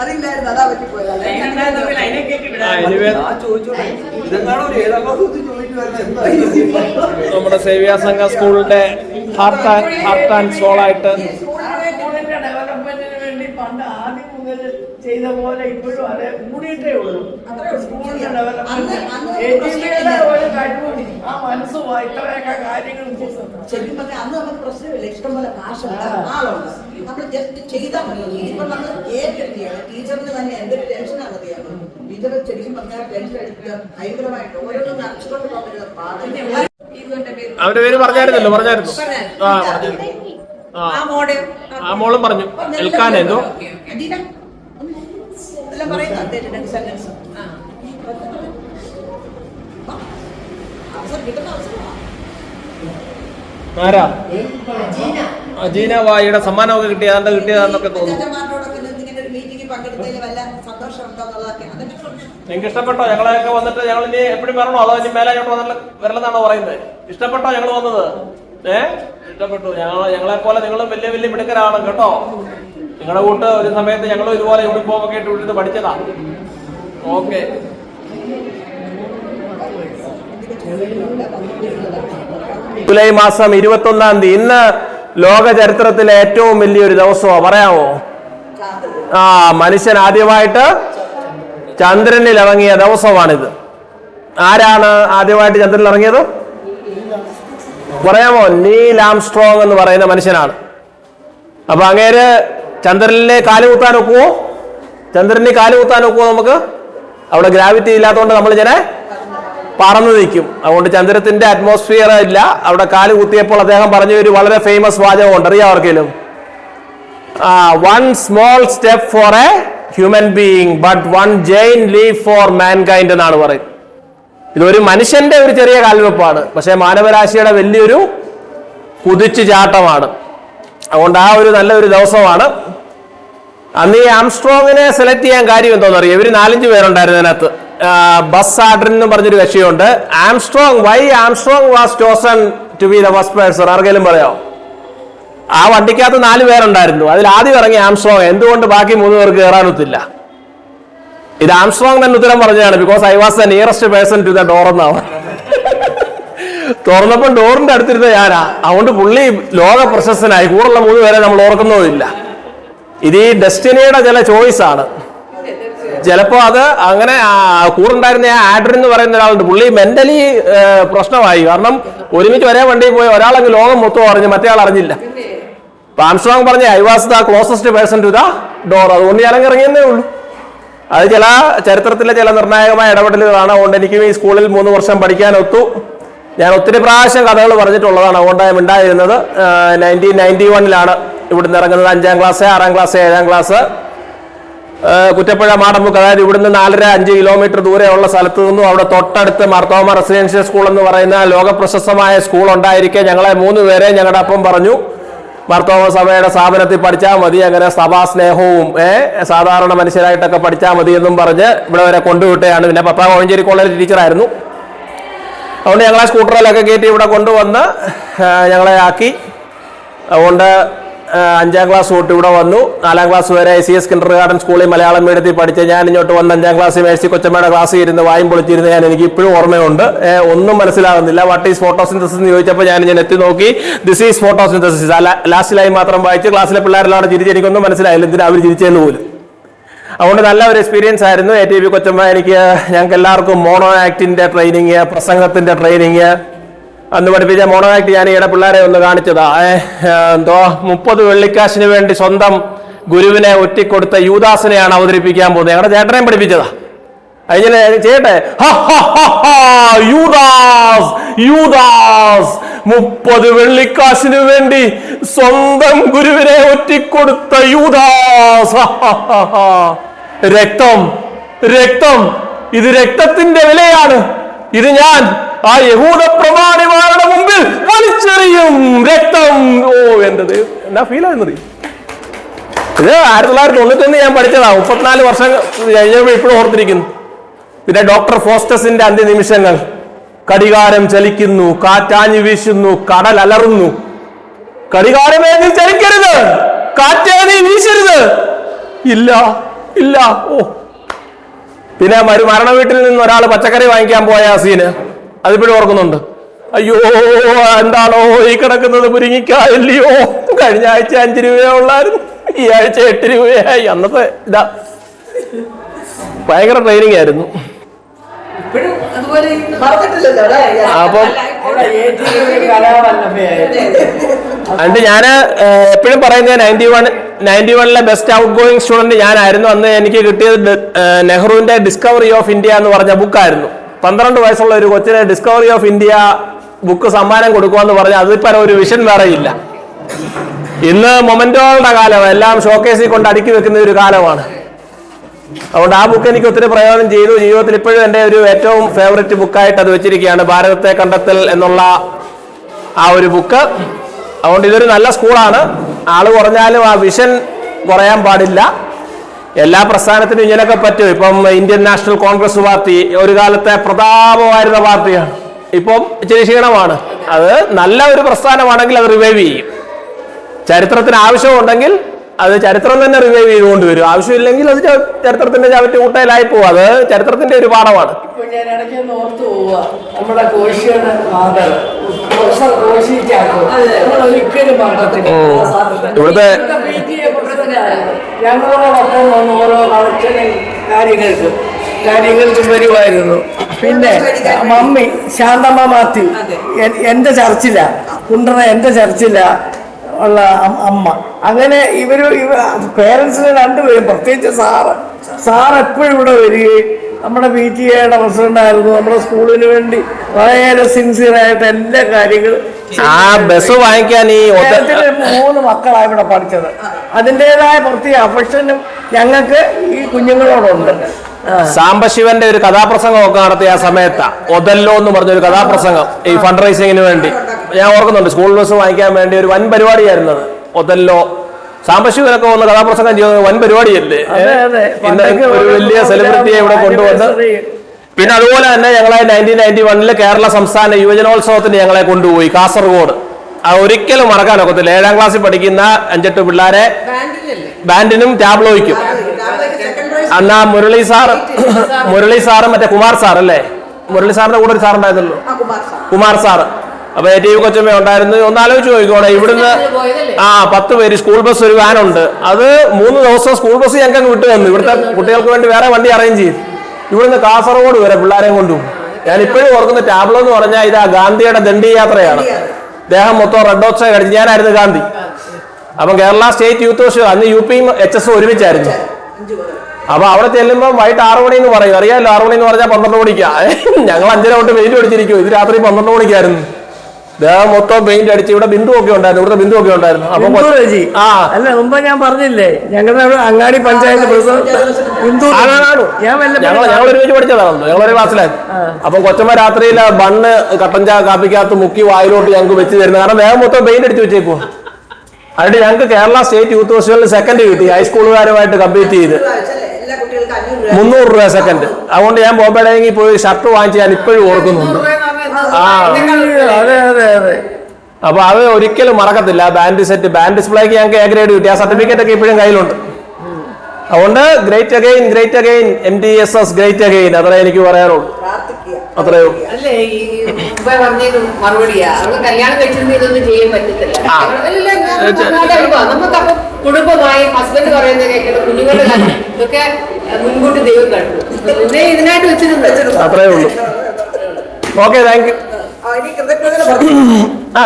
അതില്ലായിരുന്നു, അതാ പറ്റിപ്പോയത്. നമ്മുടെ സേവ്യ സംഘ സ്കൂളിന്റെ ഹാർട്ട് ആൻഡ് സോൾ ആയിട്ട് ഡെവലപ്മെന്റിന് വേണ്ടി പണ്ട് ആദ്യം മുതൽ ചെയ്ത പോലെ ഇപ്പോഴും അത് കൂടിയിട്ടേ ഉള്ളൂ. സ്കൂളിന്റെ ഡെവലപ്മെന്റ് ഒരു കഴിവും ആ മനസ്സുമായി ഇത്രയൊക്കെ കാര്യങ്ങൾ ശരിക്കും പറഞ്ഞാൽ അന്ന് നമുക്ക് പ്രശ്നമില്ല. ഇഷ്ടംപോലെ കാശുണ്ട്, ആളുണ്ട്. നമ്മൾ ജസ്റ്റ് ചെയ്താൽ മതി. ഇപ്പൊ നമ്മൾ ഏറ്റെടുക്കുകയാണ്. ടീച്ചറിന് തന്നെ എന്തൊരു ടെൻഷനാണ് അറിയാമോ? ടീച്ചർ ശരിക്കും പറഞ്ഞാൽ ടെൻഷൻ എടുക്കുക ഭയങ്കരമായിട്ട് ഓരോന്നും നടച്ചുകൊണ്ട് പോകുന്നത് പാടില്ല. അവരുടെ പേര് പറഞ്ഞായിരുന്നല്ലോ? പറഞ്ഞായിരുന്നു. ആ മോളും പറഞ്ഞു. എൽക്കാൻ എന്തോ എല്ലാം പറയുന്നു. അവസരം കിട്ടുന്ന അവസരമാണ്. ആരാ? ജീന വായിയുടെ സമ്മാനമൊക്കെ കിട്ടിയതാന്നൊക്കെ തോന്നുന്നു. നിങ്ങൾക്ക് ഇഷ്ടപ്പെട്ടോ? ഞങ്ങളെയൊക്കെ വന്നിട്ട് ഞങ്ങൾ ഇനി എപ്പോഴും വരണോ അതോ ഇനി മേലെ അങ്ങോട്ട് വന്നിട്ട് വരലെന്നാണോ പറയുന്നത്? ഇഷ്ടപ്പെട്ടോ ഞങ്ങൾ വന്നത്? ഇഷ്ടപ്പെട്ടു. ഞങ്ങളെ പോലെ നിങ്ങളും വലിയ വലിയ മിടുക്കരാണ് കേട്ടോ. നിങ്ങളുടെ കൂട്ട് ഒരു സമയത്ത് ഞങ്ങളും ഇതുപോലെ യൂണിഫോം ഒക്കെ ഇട്ട് വിട്ടിട്ട് പഠിച്ചതാ. ഓക്കെ, ജൂലൈ മാസം 21 ഇന്ന് ലോക ചരിത്രത്തിലെ ഏറ്റവും വലിയൊരു ദിവസമാണ്. പറയാമോ? മനുഷ്യൻ ആദ്യമായിട്ട് ചന്ദ്രനിൽ ഇറങ്ങിയ ദിവസമാണിത്. ആരാണ് ആദ്യമായിട്ട് ചന്ദ്രനിൽ ഇറങ്ങിയത്? പറയാമോ? നീൽ ആംസ്ട്രോങ് എന്ന് പറയുന്ന മനുഷ്യനാണ്. അപ്പൊ അങ്ങേര് ചന്ദ്രനിലെ കാലുകുത്താൻ ഒക്കുവോ? ചന്ദ്രനിൽ കാലുകുത്താൻ ഒക്കുവോ നമുക്ക്? അവിടെ ഗ്രാവിറ്റി ഇല്ലാത്തതുകൊണ്ട് നമ്മൾ ഇങ്ങനെ പറന്നു നിൽക്കും. അതുകൊണ്ട് ചന്ദ്രത്തിന്റെ അറ്റ്മോസ്ഫിയർ ഇല്ല. അവിടെ കാല് കുത്തിയപ്പോൾ അദ്ദേഹം പറഞ്ഞ ഒരു വളരെ ഫേമസ് വാചകമുണ്ട്, അറിയാം ആർക്കെങ്കിലും? One small step for a human being but one giant leap for mankind എന്നാണ് പറയുന്നത്. ഇതൊരു മനുഷ്യന്റെ ഒരു ചെറിയ കാൽവെപ്പാണ്, പക്ഷെ മാനവരാശിയുടെ വലിയൊരു കുതിച്ചു ചാട്ടമാണ്. അതുകൊണ്ട് ആ ഒരു നല്ലൊരു ദിവസമാണ്. അന്ന് ഈ ആംസ്ട്രോങ്ങിനെ സെലക്ട് ചെയ്യാൻ കാര്യം എന്തോന്നറിയാം? ഇവര് 4-5 പേരുണ്ടായിരുന്നു അതിനകത്ത്. ബസ് ആഡ്രിൻ എന്ന് പറഞ്ഞൊരു കക്ഷിയുണ്ട്. Why Armstrong was chosen to be the first person? ആർക്കെങ്കിലും പറയാമോ? ആ വണ്ടിക്കകത്ത് 4 പേരുണ്ടായിരുന്നു. അതിൽ ആദ്യം ഇറങ്ങിയ ആംസ്ട്രോങ്. എന്തുകൊണ്ട് ബാക്കി 3 പേർക്ക് കയറാനൊത്തില്ല? ഇത് ആംസ്ട്രോങ് തന്നെ ഉത്തരം പറഞ്ഞതാണ്. Because I was the nearest person to the door എന്നാണ്. തുറന്നപ്പോൾ ഡോറിന്റെ അടുത്തിരുന്ന ഞാനാ. അതുകൊണ്ട് പുള്ളി ലോക പ്രശസ്തനായി. കൂടുള്ള 3 പേരെ നമ്മൾ ഓർക്കുന്നതുമില്ല. ഇത് ഈ ഡെസ്റ്റിനിയുടെ ചില ചോയ്സ് ആണ്. ചിലപ്പോ അത് അങ്ങനെ കൂടുണ്ടായിരുന്ന ആ ആഡ്രിൻ എന്ന് പറയുന്ന ഒരാളുണ്ട്. പുള്ളി മെന്റലി പ്രശ്നമായി. കാരണം ഒരുമിച്ച് ഒരേ വണ്ടിയിൽ പോയി ഒരാളങ്ങ് ലോകം മൊത്തം അറിഞ്ഞു, മറ്റേ ആൾ അറിഞ്ഞില്ല. അപ്പൊ ആംസ്ട്രോങ് പറഞ്ഞ I was the closest person to the door. അതുകൊണ്ട് ഞാനങ്ങ് ഇറങ്ങിയെന്നേ ഉള്ളൂ. അത് ചില ചരിത്രത്തിലെ ചില നിർണായകമായ ഇടപെടലുകളാണ്. അതുകൊണ്ട് എനിക്ക് ഈ സ്കൂളിൽ 3 വർഷം പഠിക്കാൻ ഒത്തു. ഞാൻ ഒത്തിരി പ്രാവശ്യം കഥകൾ പറഞ്ഞിട്ടുള്ളതാണ്. അതുകൊണ്ടാണ് ഉണ്ടായിരുന്നത്. 1991 ഇവിടുന്ന് ഇറങ്ങുന്നത്. 5ാം ക്ലാസ്, 6ാം ക്ലാസ്, 7ാം ക്ലാസ്. കുറ്റപ്പുഴ മാടമ്പുക്ക്, അതായത് ഇവിടുന്ന് 4.5 കിലോമീറ്റർ ദൂരെയുള്ള സ്ഥലത്ത് നിന്നും അവിടെ തൊട്ടടുത്ത് മാർത്തോമ റെസിഡൻഷ്യൽ സ്കൂൾ എന്ന് പറയുന്ന ലോകപ്രശസ്തമായ സ്കൂൾ ഉണ്ടായിരിക്കെ ഞങ്ങളെ 3 പേരെ ഞങ്ങളുടെ അപ്പം പറഞ്ഞു, മാർത്തോമ സഭയുടെ സ്ഥാപനത്തിൽ പഠിച്ചാൽ മതി, അങ്ങനെ സഭാസ്നേഹവും സാധാരണ മനുഷ്യരായിട്ടൊക്കെ പഠിച്ചാൽ മതി എന്നും പറഞ്ഞ് ഇവിടെ വരെ കൊണ്ടുവിട്ടതാണ്. പിന്നെ പപ്പ കോഴഞ്ചേരി കോളേജ് ടീച്ചറായിരുന്നു. അതുകൊണ്ട് ഞങ്ങളെ സ്കൂട്ടറിലൊക്കെ കയറ്റി ഇവിടെ കൊണ്ടുവന്ന് ഞങ്ങളെ ആക്കി. അതുകൊണ്ട് 5ാം ക്ലാസ് തൊട്ട് ഇവിടെ വന്നു. 4ാം ക്ലാസ് വരെ ICS കിൻഡർ ഗാർഡൻ സ്കൂളിൽ മലയാളം മീഡിയത്തിൽ പഠിച്ച് ഞാൻ ഇങ്ങോട്ട് വന്ന് 5ാം ക്ലാസ്സിൽ മേഴ്സി കൊച്ചമ്മയുടെ ക്ലാസ്സിൽ ഇരുന്ന് വായും പൊളിച്ചിരുന്ന് എനിക്ക് ഇപ്പോഴും ഓർമ്മയുണ്ട്. ഒന്നും മനസ്സിലാകുന്നില്ല. വാട്ട് ഈസ് ഫോട്ടോസിന്തസിസ് എന്ന് ചോദിച്ചപ്പോൾ ഞാൻ എത്തി നോക്കി. This is photosynthesis. Last line മാത്രം വായിച്ച് ക്ലാസ്സിലെ പിള്ളേരെല്ലാം ചിരിച്ച് എനിക്കൊന്നും മനസ്സിലായില്ല എന്തിനാ അവർ ചിരിച്ചെന്ന് പോലും. അതുകൊണ്ട് നല്ല ഒരു എക്സ്പീരിയൻസ് ആയിരുന്നു. ATV കൊച്ചമ്മ ഞങ്ങൾക്ക് എല്ലാവർക്കും മോണോ ആക്ടിന്റെ ട്രെയിനിങ്, പ്രസംഗത്തിന്റെ ട്രെയിനിങ് അന്ന് പഠിപ്പിച്ച മോണോ ആക്ട് ഞാൻ ഈയിടെ പിള്ളേരെ ഒന്ന് കാണിച്ചതാ. 30 വെള്ളിക്കാശിന് വേണ്ടി സ്വന്തം ഗുരുവിനെ ഒറ്റിക്കൊടുത്ത യൂദാസിനെയാണ് അവതരിപ്പിക്കാൻ പോകുന്നത്. ഞങ്ങളുടെ ചേട്ടനെയും പഠിപ്പിച്ചതാ. അതിനെ ചെയ്യട്ടെ. യൂദാസ് 30 വെള്ളിക്കാശിന് വേണ്ടി സ്വന്തം ഗുരുവിനെ ഒറ്റിക്കൊടുത്ത യൂദാസ്. രക്തം, ഇത് രക്തത്തിന്റെ വിലയാണ്. ഇത് ഞാൻ ആ യഹൂദ പ്രമാണിമാരുടെ മുമ്പിൽ വലിച്ചെറിയും. രക്തം. ഓ എന്റെ എന്നാ ഫീൽ ആയെന്നറിയും. ഇത് 1991 ഞാൻ പഠിച്ചതാ. 34 വർഷം കഴിഞ്ഞപ്പോൾ ഇപ്പോഴും ഓർത്തിരിക്കുന്നു. പിന്നെ ഡോക്ടർ ഫോസ്റ്റസിന്റെ അന്ത്യനിമിഷങ്ങൾ. കടികാരം ചലിക്കുന്നു, കാറ്റാഞ്ഞു വീശുന്നു, കടൽ അലറുന്നു. കടികാരമേ നീ ചലിക്കരുത്, കാറ്റേ നീ വീശരുത്. ഇല്ല. ഓ പിന്നെ മരണ വീട്ടിൽ നിന്ന് ഒരാൾ പച്ചക്കറി വാങ്ങിക്കാൻ പോയ ആ സീന് അതിപ്പോഴും ഓർക്കുന്നുണ്ട്. അയ്യോ എന്താണോ ഈ കിടക്കുന്നത്, മുരിങ്ങിക്കായല്ലയോ. കഴിഞ്ഞ ആഴ്ച 5 രൂപയേ ഉള്ളായിരുന്നു, ഈ ആഴ്ച 8 രൂപയായി. അന്നത്തെ ഇതാ ഭയങ്കര ട്രെയിനിങ് ആയിരുന്നു. അപ്പം അതുകൊണ്ട് ഞാൻ എപ്പോഴും പറയുന്നത് 91 ബെസ്റ്റ് ഔട്ട് ഗോയിങ് സ്റ്റുഡന്റ് ഞാനായിരുന്നു. അന്ന് എനിക്ക് കിട്ടിയത് നെഹ്റുവിന്റെ ഡിസ്കവറി ഓഫ് ഇന്ത്യ എന്ന് പറഞ്ഞ ബുക്കായിരുന്നു. 12 വയസ്സുള്ള ഒരു കൊച്ചിന് ഡിസ്കവറി ഓഫ് ഇന്ത്യ ബുക്ക് സമ്മാനം കൊടുക്കുമെന്ന് പറഞ്ഞാൽ അതിപ്പോ ഒരു വിഷൻ വേറെ ഇല്ല. ഇന്ന് മൊമെന്റോകളുടെ കാലം, എല്ലാം ഷോക്കേസിൽ കൊണ്ട് അടുക്കി വെക്കുന്ന ഒരു കാലമാണ്. അതുകൊണ്ട് ആ ബുക്ക് എനിക്ക് ഒത്തിരി പ്രയോജനം ചെയ്തു. ജീവിതത്തിൽ ഇപ്പോഴും എൻ്റെ ഒരു ഏറ്റവും ഫേവററ്റ് ബുക്കായിട്ട് അത് വെച്ചിരിക്കുകയാണ്, ഭാരതത്തെ കണ്ടെത്തൽ എന്നുള്ള ആ ഒരു ബുക്ക്. അതുകൊണ്ട് ഇതൊരു നല്ല സ്കൂളാണ്. ആള് കുറഞ്ഞാലും ആ വിഷൻ കുറയാൻ പാടില്ല. എല്ലാ പ്രസ്ഥാനത്തിനും ഇങ്ങനെയൊക്കെ പറ്റും. ഇപ്പം ഇന്ത്യൻ നാഷണൽ കോൺഗ്രസ് പാർട്ടി ഒരു കാലത്തെ പ്രതാപമായിരുന്ന പാർട്ടിയാണ്, ഇപ്പം ഇച്ചിരി ക്ഷീണമാണ്. അത് നല്ല ഒരു പ്രസ്ഥാനമാണെങ്കിൽ അത് റിവൈവ് ചെയ്യും. ചരിത്രത്തിന് ആവശ്യമുണ്ടെങ്കിൽ അത് ചരിത്രം തന്നെ റിവൈവ് ചെയ്തുകൊണ്ട് വരും. ആവശ്യമില്ലെങ്കിൽ അത് ചരിത്രത്തിന്റെ ചവറ്റ് കൂട്ടയിലായി പോകും. അത് ചരിത്രത്തിന്റെ ഒരു പാഠമാണ്. ഇപ്പൊ ഞാൻ ഇടയ്ക്ക് ഓർത്തു പോവാ, നമ്മുടെ കോശിയുടെ ഫാദർ ഒരിക്കലും ഇവിടുത്തെ ഞങ്ങളോടൊപ്പം ഓരോ കളക്ഷനും കാര്യങ്ങൾക്ക് വരുമായിരുന്നു. പിന്നെ മമ്മി ശാന്തമ്മ മാത്യു എൻ്റെ ചർച്ചില, കുണ്ടറ എൻ്റെ ചർച്ചില ഉള്ള അമ്മ. അങ്ങനെ ഇവർ പേരൻസിന് രണ്ടുപേരും, പ്രത്യേകിച്ച് സാർ എപ്പോഴും ഇവിടെ വരികയും നമ്മുടെ PTA-യുടെ പ്രസിഡന്റായിരുന്നു. നമ്മുടെ സ്കൂളിന് വേണ്ടി വളരെ സിൻസിയറായിട്ട് എല്ലാ കാര്യങ്ങളും. ബസ് വാങ്ങിക്കാൻ ഈ 3 മക്കളാണ് ഇവിടെ പഠിച്ചത്. അതിൻ്റെതായ പ്രത്യേക അഫക്ഷനും ഞങ്ങൾക്ക് ഈ കുഞ്ഞുങ്ങളോടുണ്ട്. സാംബശിവന്റെ ഒരു കഥാപ്രസംഗം ഒക്കെ നടത്തിയ ആ സമയത്താ ഒതല്ലോ എന്ന് പറഞ്ഞൊരു കഥാപ്രസംഗം ഈ ഫണ്ട് റൈസിങ്ങിന് വേണ്ടി ഞാൻ ഓർക്കുന്നുണ്ട്. സ്കൂൾ ബസ് വാങ്ങിക്കാൻ വേണ്ടി ഒരു വൻ പരിപാടിയായിരുന്നു അത്. ഒതല്ലോ സാംബശിവനൊക്കെ വന്ന് കഥാപ്രസംഗം ചെയ്യുന്നത് വൻ പരിപാടിയല്ലേ. ഒരു വലിയ സെലിബ്രിറ്റിയെ ഇവിടെ കൊണ്ടുവന്ന് പിന്നെ അതുപോലെ തന്നെ ഞങ്ങളെ 1991 കേരള സംസ്ഥാന യുവജനോത്സവത്തിന് ഞങ്ങളെ കൊണ്ടുപോയി കാസർഗോഡ്. ഒരിക്കലും മറക്കാനൊക്കത്തില്ല. 7ാം ക്ലാസ്സിൽ പഠിക്കുന്ന 5-8 പിള്ളേരെ ബാൻഡിനും ടാബ്ലോയ്ക്കും. അന്നാ മുരളി സാറും മറ്റേ കുമാർ സാർ അല്ലേ, മുരളി സാറിന്റെ കൂടെ ഒരു സാറുണ്ടായിരുന്നല്ലോ, കുമാർ സാറ്. അപ്പൊ TV കൊച്ചമ്മ ഉണ്ടായിരുന്നു. ഒന്നാലോചിച്ച് നോക്കിക്കോണേ, ഇവിടുന്ന് 10 പേര് സ്കൂൾ ബസ്, ഒരു വാനുണ്ട്. അത് 3 ദിവസം സ്കൂൾ ബസ് ഞങ്ങൾക്ക് വിട്ടു തന്നു. ഇവിടുത്തെ കുട്ടികൾക്ക് വേണ്ടി വേറെ വണ്ടി അറേഞ്ച് ചെയ്തു. ഇവിടുന്ന് കാസർഗോഡ് വരെ പിള്ളേരെയും കൊണ്ടുപോകും. ഞാൻ ഇപ്പോഴും ഓർക്കുന്ന ടാബ്ലോ എന്ന് പറഞ്ഞാൽ ഇതാ ഗാന്ധിയുടെ ദണ്ഡി യാത്രയാണ്. ദേഹം മൊത്തം റെഡ് ഓക്സൈഡ് അടിച്ച്. ഞാനായിരുന്നു ഗാന്ധി. അപ്പം കേരള സ്റ്റേറ്റ് യൂത്ത് ഫെസ്റ്റ് അന്ന് UP-യും HS ഒരുമിച്ചായിരുന്നു. അപ്പൊ അവിടെ ചെല്ലുമ്പോൾ വൈകിട്ട് 6 മണി എന്ന് പറയും. അറിയാമല്ലോ, 6 മണി എന്ന് പറഞ്ഞാൽ 12 മണിക്കാ. ഞങ്ങൾ 5:30 തൊട്ട് പെയിന്റ് അടിച്ചിരിക്കും. ഇത് രാത്രി 12 മണിക്കായിരുന്നു. ദേഹം മൊത്തം പെയിന്റ് അടിച്ച്. ഇവിടെ ബിന്ദു ഒക്കെ ഉണ്ടായിരുന്നു, ഇവിടുത്തെ ബിന്ദു ഒക്കെ ഉണ്ടായിരുന്നു. അപ്പൊ അല്ല, മുമ്പ് ഞാൻ പറഞ്ഞില്ലേ ഞങ്ങളുടെ അങ്ങാടി പഞ്ചായത്ത് ഞങ്ങൾ ഒരുമിച്ച് പഠിച്ചതാണല്ലോ, ഞങ്ങളൊരു ക്ലാസ്സിലായിരുന്നു. അപ്പൊ കൊച്ചമ്മ രാത്രിയിൽ ബണ്ണ് കട്ടൻ കാപ്പിക്കകത്ത് മുക്കി വായിലോട്ട് ഞങ്ങൾക്ക് വെച്ച് തരുന്നത്. കാരണം ദേഹം മൊത്തം പെയിന്റ് അടിച്ച് വെച്ചേക്കുവാ. അതിന് ഞങ്ങൾക്ക് കേരള സ്റ്റേറ്റ് യൂത്ത് ഫെസ്റ്റിവലിൽ 2nd കിട്ടി. ഹൈസ്കൂളുകാരുമായിട്ട് കമ്പീറ്റ് ചെയ്ത് 300 രൂപ 2nd. അതുകൊണ്ട് ഞാൻ ബോംബെയിൽ പോയി ഷർട്ട് വാങ്ങിച്ച് ഞാൻ ഇപ്പോഴും ഓർക്കുന്നുണ്ട്. അപ്പൊ അത് ഒരിക്കലും മറക്കത്തില്ല. ബാൻഡ് സെറ്റ്, ബാൻഡ് ഡിസ്പ്ലേക്ക് ഞങ്ങൾക്ക് A ഗ്രേഡ് കിട്ടി. ആ സർട്ടിഫിക്കറ്റ് ഒക്കെ ഇപ്പോഴും കയ്യിലുണ്ട്. അതുകൊണ്ട് great again MTSS great again. അത്രേ എനിക്ക് പറയാനുള്ളൂ. അത്രേ ഉള്ളൂ. കുടുംബമായി ഹസ്ബൻഡ് പറയുന്നത് കേൾക്കണം, കുഞ്ഞുങ്ങളുടെ കാര്യം ഇതൊക്കെ മുൻകൂട്ടി ദൈവം കണ്ടു. ഇതിനായിട്ട് വെച്ചിട്ടുണ്ട്. അത്രേ ഉള്ളൂ. Okay, thank you.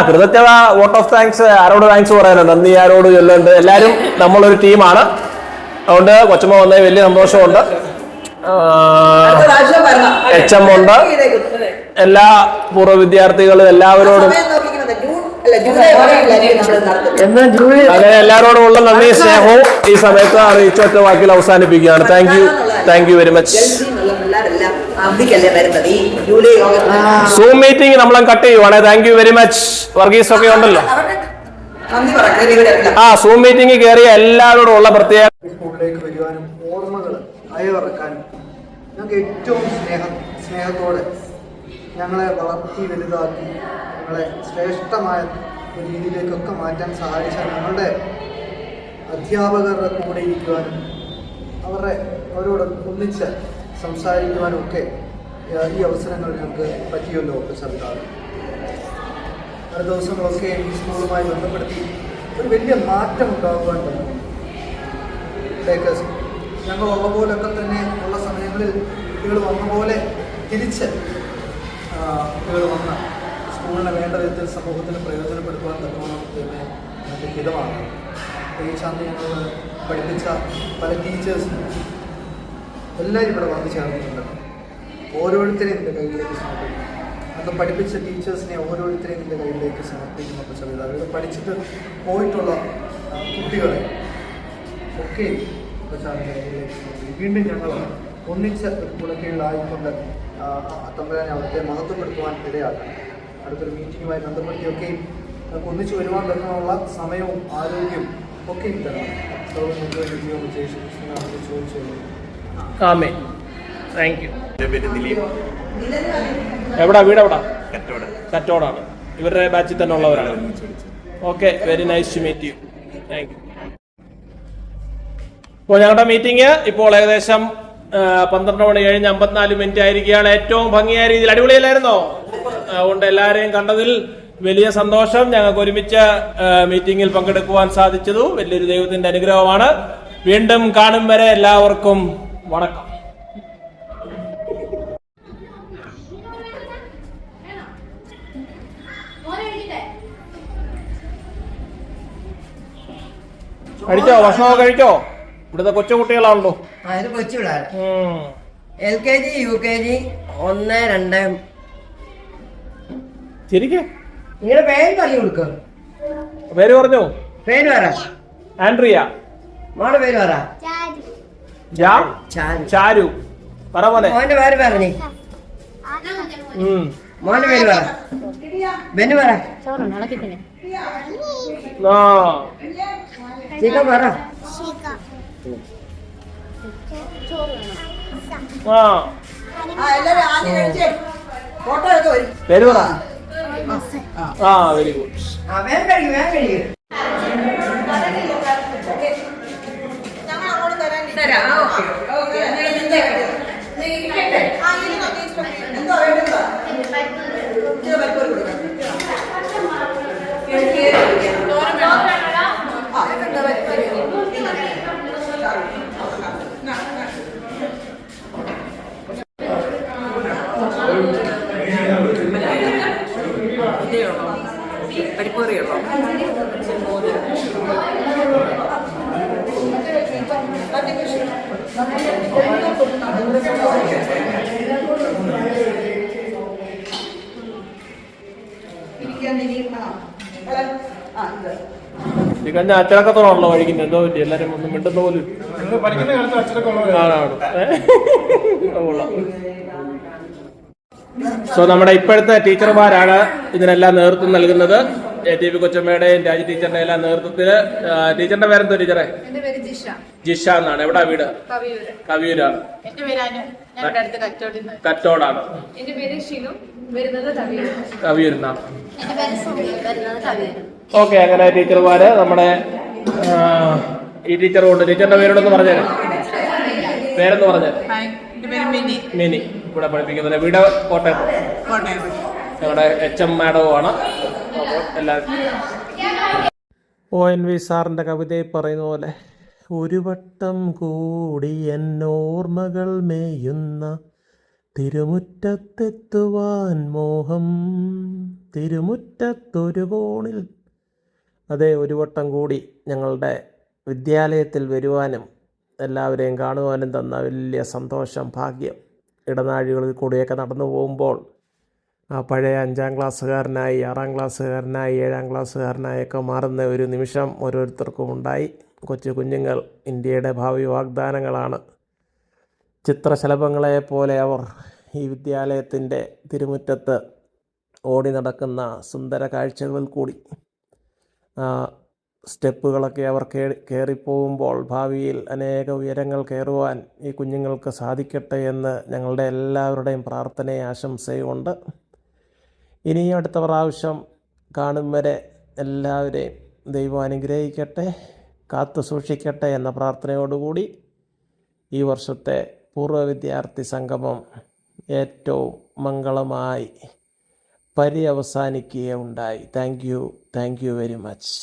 കൃതജ്ഞത, വോട്ട് ഓഫ് താങ്ക്സ്. ആരോട് താങ്ക്സ് പറയാനുണ്ട്? നന്ദി ആരോട് ചൊല്ലുന്നുണ്ട്. എല്ലാവരും നമ്മളൊരു ടീമാണ്. അതുകൊണ്ട് കൊച്ചമ്മ വന്നേ വലിയ സന്തോഷമുണ്ട്. HM ഉണ്ട്, എല്ലാ പൂർവ്വ വിദ്യാർത്ഥികളും എല്ലാവരോടും അങ്ങനെ എല്ലാവരോടും ഉള്ള നന്ദി സ്നേഹവും ഈ സമയത്ത് അറിയിച്ചൊറ്റ വാക്കിൽ അവസാനിപ്പിക്കുകയാണ്. Thank you very much. Zoom meeting നമ്മളെ കട്ട് ചെയ്യുവാണ്. Thank you very much. Varghese ഒക്കെ ഉണ്ടല്ലോ. സൂം മീറ്റിംഗ് കയറിയ എല്ലാവരോടും ഉള്ള പ്രത്യേക സ്കൂളിലേക്ക് വരുവാനും ഓർമ്മകൾ അയവിറക്കാനും ഞങ്ങൾക്ക് ഏറ്റവും സ്നേഹത്തോടെ ഞങ്ങളെ വളർത്തി വലുതാക്കി ഞങ്ങളെ ശ്രേഷ്ഠമായ ഒരു രീതിയിലേക്കൊക്കെ മാറ്റാൻ സഹായിച്ച ഞങ്ങളുടെ അധ്യാപകരുടെ കൂടെ ഇരിക്കുവാനും അവരോട് ഒന്നിച്ച് സംസാരിക്കുവാനും ഒക്കെ ഈ അവസരങ്ങൾ ഞങ്ങൾക്ക് പറ്റിയല്ലോ സർക്കാർ. അടുത്ത ദിവസങ്ങളൊക്കെ ഈ സ്കൂളുമായി ബന്ധപ്പെടുത്തി ഒരു വലിയ മാറ്റം ഉണ്ടാകുവാൻ പറ്റും. ഞങ്ങളുള്ള പോലൊക്കെ തന്നെ ഉള്ള സമയങ്ങളിൽ കുട്ടികൾ വന്ന പോലെ തിരിച്ച് കുട്ടികൾ വന്ന് സ്കൂളിനെ വേണ്ട വിധത്തിൽ സമൂഹത്തിന് പ്രയോജനപ്പെടുത്തുവാൻ തക്കവണ്ണം തന്നെ ഞങ്ങൾക്ക് ഹിതമാണ്. പ്രത്യേകിച്ച് അന്ന് ഞങ്ങൾ പഠിപ്പിച്ച പല ടീച്ചേഴ്സിനും എല്ലാവരും ഇവിടെ വന്നു ചേർന്നിട്ടുണ്ട്. ഓരോരുത്തരെയും എൻ്റെ കയ്യിലേക്ക് സമർപ്പിക്കും. അന്ന് പഠിപ്പിച്ച ടീച്ചേഴ്സിനെ ഓരോരുത്തരെയും എൻ്റെ കയ്യിലേക്ക് സമർപ്പിക്കുന്ന ചെറിയ ഇവിടെ പഠിച്ചിട്ട് പോയിട്ടുള്ള കുട്ടികളെ ഒക്കെ വീണ്ടും ഞങ്ങൾ ഒന്നിച്ച് ഒരു കുടക്കീഴിലായിക്കൊണ്ട് തമ്പുരാനെ അവിടുത്തെ മഹത്വപ്പെടുത്തുവാൻ ഇടയാക്കണം. അടുത്തൊരു മീറ്റിങ്ങുമായി ബന്ധപ്പെടുത്തിയൊക്കെയും നമുക്ക് ഒന്നിച്ച് വരുവാൻ തക്കമുള്ള സമയവും ആരോഗ്യവും ഒക്കെയും തരണം. ചോദിച്ചു. എവിടാ വീട്? എവിടാ? കറ്റോടാണ്. ഇവരുടെ ബാച്ചിൽ തന്നെ ഉള്ളവരാണ്. Okay, very nice to meet you. Thank you. ഇപ്പോൾ ഞങ്ങളുടെ മീറ്റിംഗ് ഇപ്പോൾ ഏകദേശം 12 മണി കഴിഞ്ഞ് 54 മിനിറ്റ് ആയിരിക്കുകയാണ്. ഏറ്റവും ഭംഗിയായ രീതിയിൽ അടിപൊളിയല്ലായിരുന്നോ? അതുകൊണ്ട് എല്ലാവരെയും കണ്ടതിൽ വലിയ സന്തോഷം. ഞങ്ങൾക്ക് ഒരുമിച്ച് മീറ്റിംഗിൽ പങ്കെടുക്കുവാൻ സാധിച്ചതും വലിയൊരു ദൈവത്തിന്റെ അനുഗ്രഹമാണ്. വീണ്ടും കാണും വരെ എല്ലാവർക്കും വണക്കം. കഴിച്ചോ? ഭക്ഷണമൊക്കെ കഴിച്ചോ? ഇവിടുത്തെ കൊച്ചു കുട്ടികളാണല്ലോ. അത് കൊച്ചു പിള്ളേർ. LKG UKG 1, 2. ശരിക്കും നിങ്ങളുടെ പേര് പറഞ്ഞു കൊടുക്കും. പേര് പറഞ്ഞോ? പേര് പറ. ആൻഡ്രിയ. മോളുടെ പേര് പറ. ചാരു. പറ മോനെ. മോന്റെ പേര് പറഞ്ഞേ. മോന്റെ പേര് പറ. ബെന്നു പറ. ചിക്ക പറ. പേര് പറ. Very good. വേഗം കഴിക്കും. പരിപ്പറിയുള്ളൂ. കഞ്ഞ അച്ചടക്കത്തോടാണല്ലോ കഴിക്കുന്നത്. എന്തോ പറ്റി എല്ലാരും ഒന്നും മിണ്ടുന്ന പോലും. സോ നമ്മുടെ ഇപ്പോഴത്തെ ടീച്ചർമാരാണ് ഇതിനെല്ലാം നേതൃത്വം നൽകുന്നത്. ATV കൊച്ചമ്മയുടെയും രാജി ടീച്ചറിന്റെ എല്ലാം നേതൃത്വത്തില്. ടീച്ചറിന്റെ പേരെന്തോ ടീച്ചറെ? ജിഷ എന്നാണ്. എവിടാ വീട്? കവിയൂരാണ്. കറ്റോടാണ്. കവിയൂരിന്നാണ്. ഓക്കെ. അങ്ങനെ ടീച്ചർമാര് നമ്മുടെ ഈ ടീച്ചർ കൊണ്ട് ടീച്ചറിന്റെ പേരോടൊന്ന് പറഞ്ഞേരാം. പേരെന്ന് പറഞ്ഞേ. മിനി. ഇവിടെ പഠിപ്പിക്കുന്നത്. വീട് കോട്ടയം. ഞങ്ങളുടെ HM മാഡവുമാണ്. എല്ലാവരും ONV സാറിന്റെ കവിതയിൽ പറയുന്ന പോലെ, ഒരു വട്ടം കൂടി എന്നോർമ്മകൾ മേയുന്ന തിരുമുറ്റത്തെത്തുവാൻ മോഹം, തിരുമുറ്റത്തൊരു കോണിൽ. അതെ, ഒരു വട്ടം കൂടി ഞങ്ങളുടെ വിദ്യാലയത്തിൽ വരുവാനും എല്ലാവരെയും കാണുവാനും തന്ന വലിയ സന്തോഷം, ഭാഗ്യം. ഇടനാഴികളിൽ കൂടിയൊക്കെ നടന്നു പോകുമ്പോൾ ആ പഴയ 5ാം ക്ലാസ്സുകാരനായി, 6ാം ക്ലാസ്സുകാരനായി, 7ാം ക്ലാസ്സുകാരനായൊക്കെ മാറുന്ന ഒരു നിമിഷം ഓരോരുത്തർക്കും ഉണ്ടായി. കൊച്ചു കുഞ്ഞുങ്ങൾ ഇന്ത്യയുടെ ഭാവി വാഗ്ദാനങ്ങളാണ്. ചിത്രശലഭങ്ങളെപ്പോലെ അവർ ഈ വിദ്യാലയത്തിൻ്റെ തിരുമുറ്റത്ത് ഓടി നടക്കുന്ന സുന്ദര കാഴ്ചകളിൽ കൂടി സ്റ്റെപ്പുകളൊക്കെ അവർ കയറിപ്പോകുമ്പോൾ ഭാവിയിൽ അനേക ഉയരങ്ങൾ കയറുവാൻ ഈ കുഞ്ഞുങ്ങൾക്ക് സാധിക്കട്ടെ എന്ന് ഞങ്ങളുടെ എല്ലാവരുടെയും പ്രാർത്ഥനയും ആശംസയുമുണ്ട്. ഇനിയും അടുത്ത പ്രാവശ്യം കാണും വരെ എല്ലാവരെയും ദൈവം അനുഗ്രഹിക്കട്ടെ, കാത്തു സൂക്ഷിക്കട്ടെ എന്ന പ്രാർത്ഥനയോടുകൂടി ഈ വർഷത്തെ പൂർവ്വ വിദ്യാർത്ഥി സംഗമം ഏറ്റവും മംഗളമായി പര്യവസാനിക്കുകയുണ്ടായി. Thank you very much.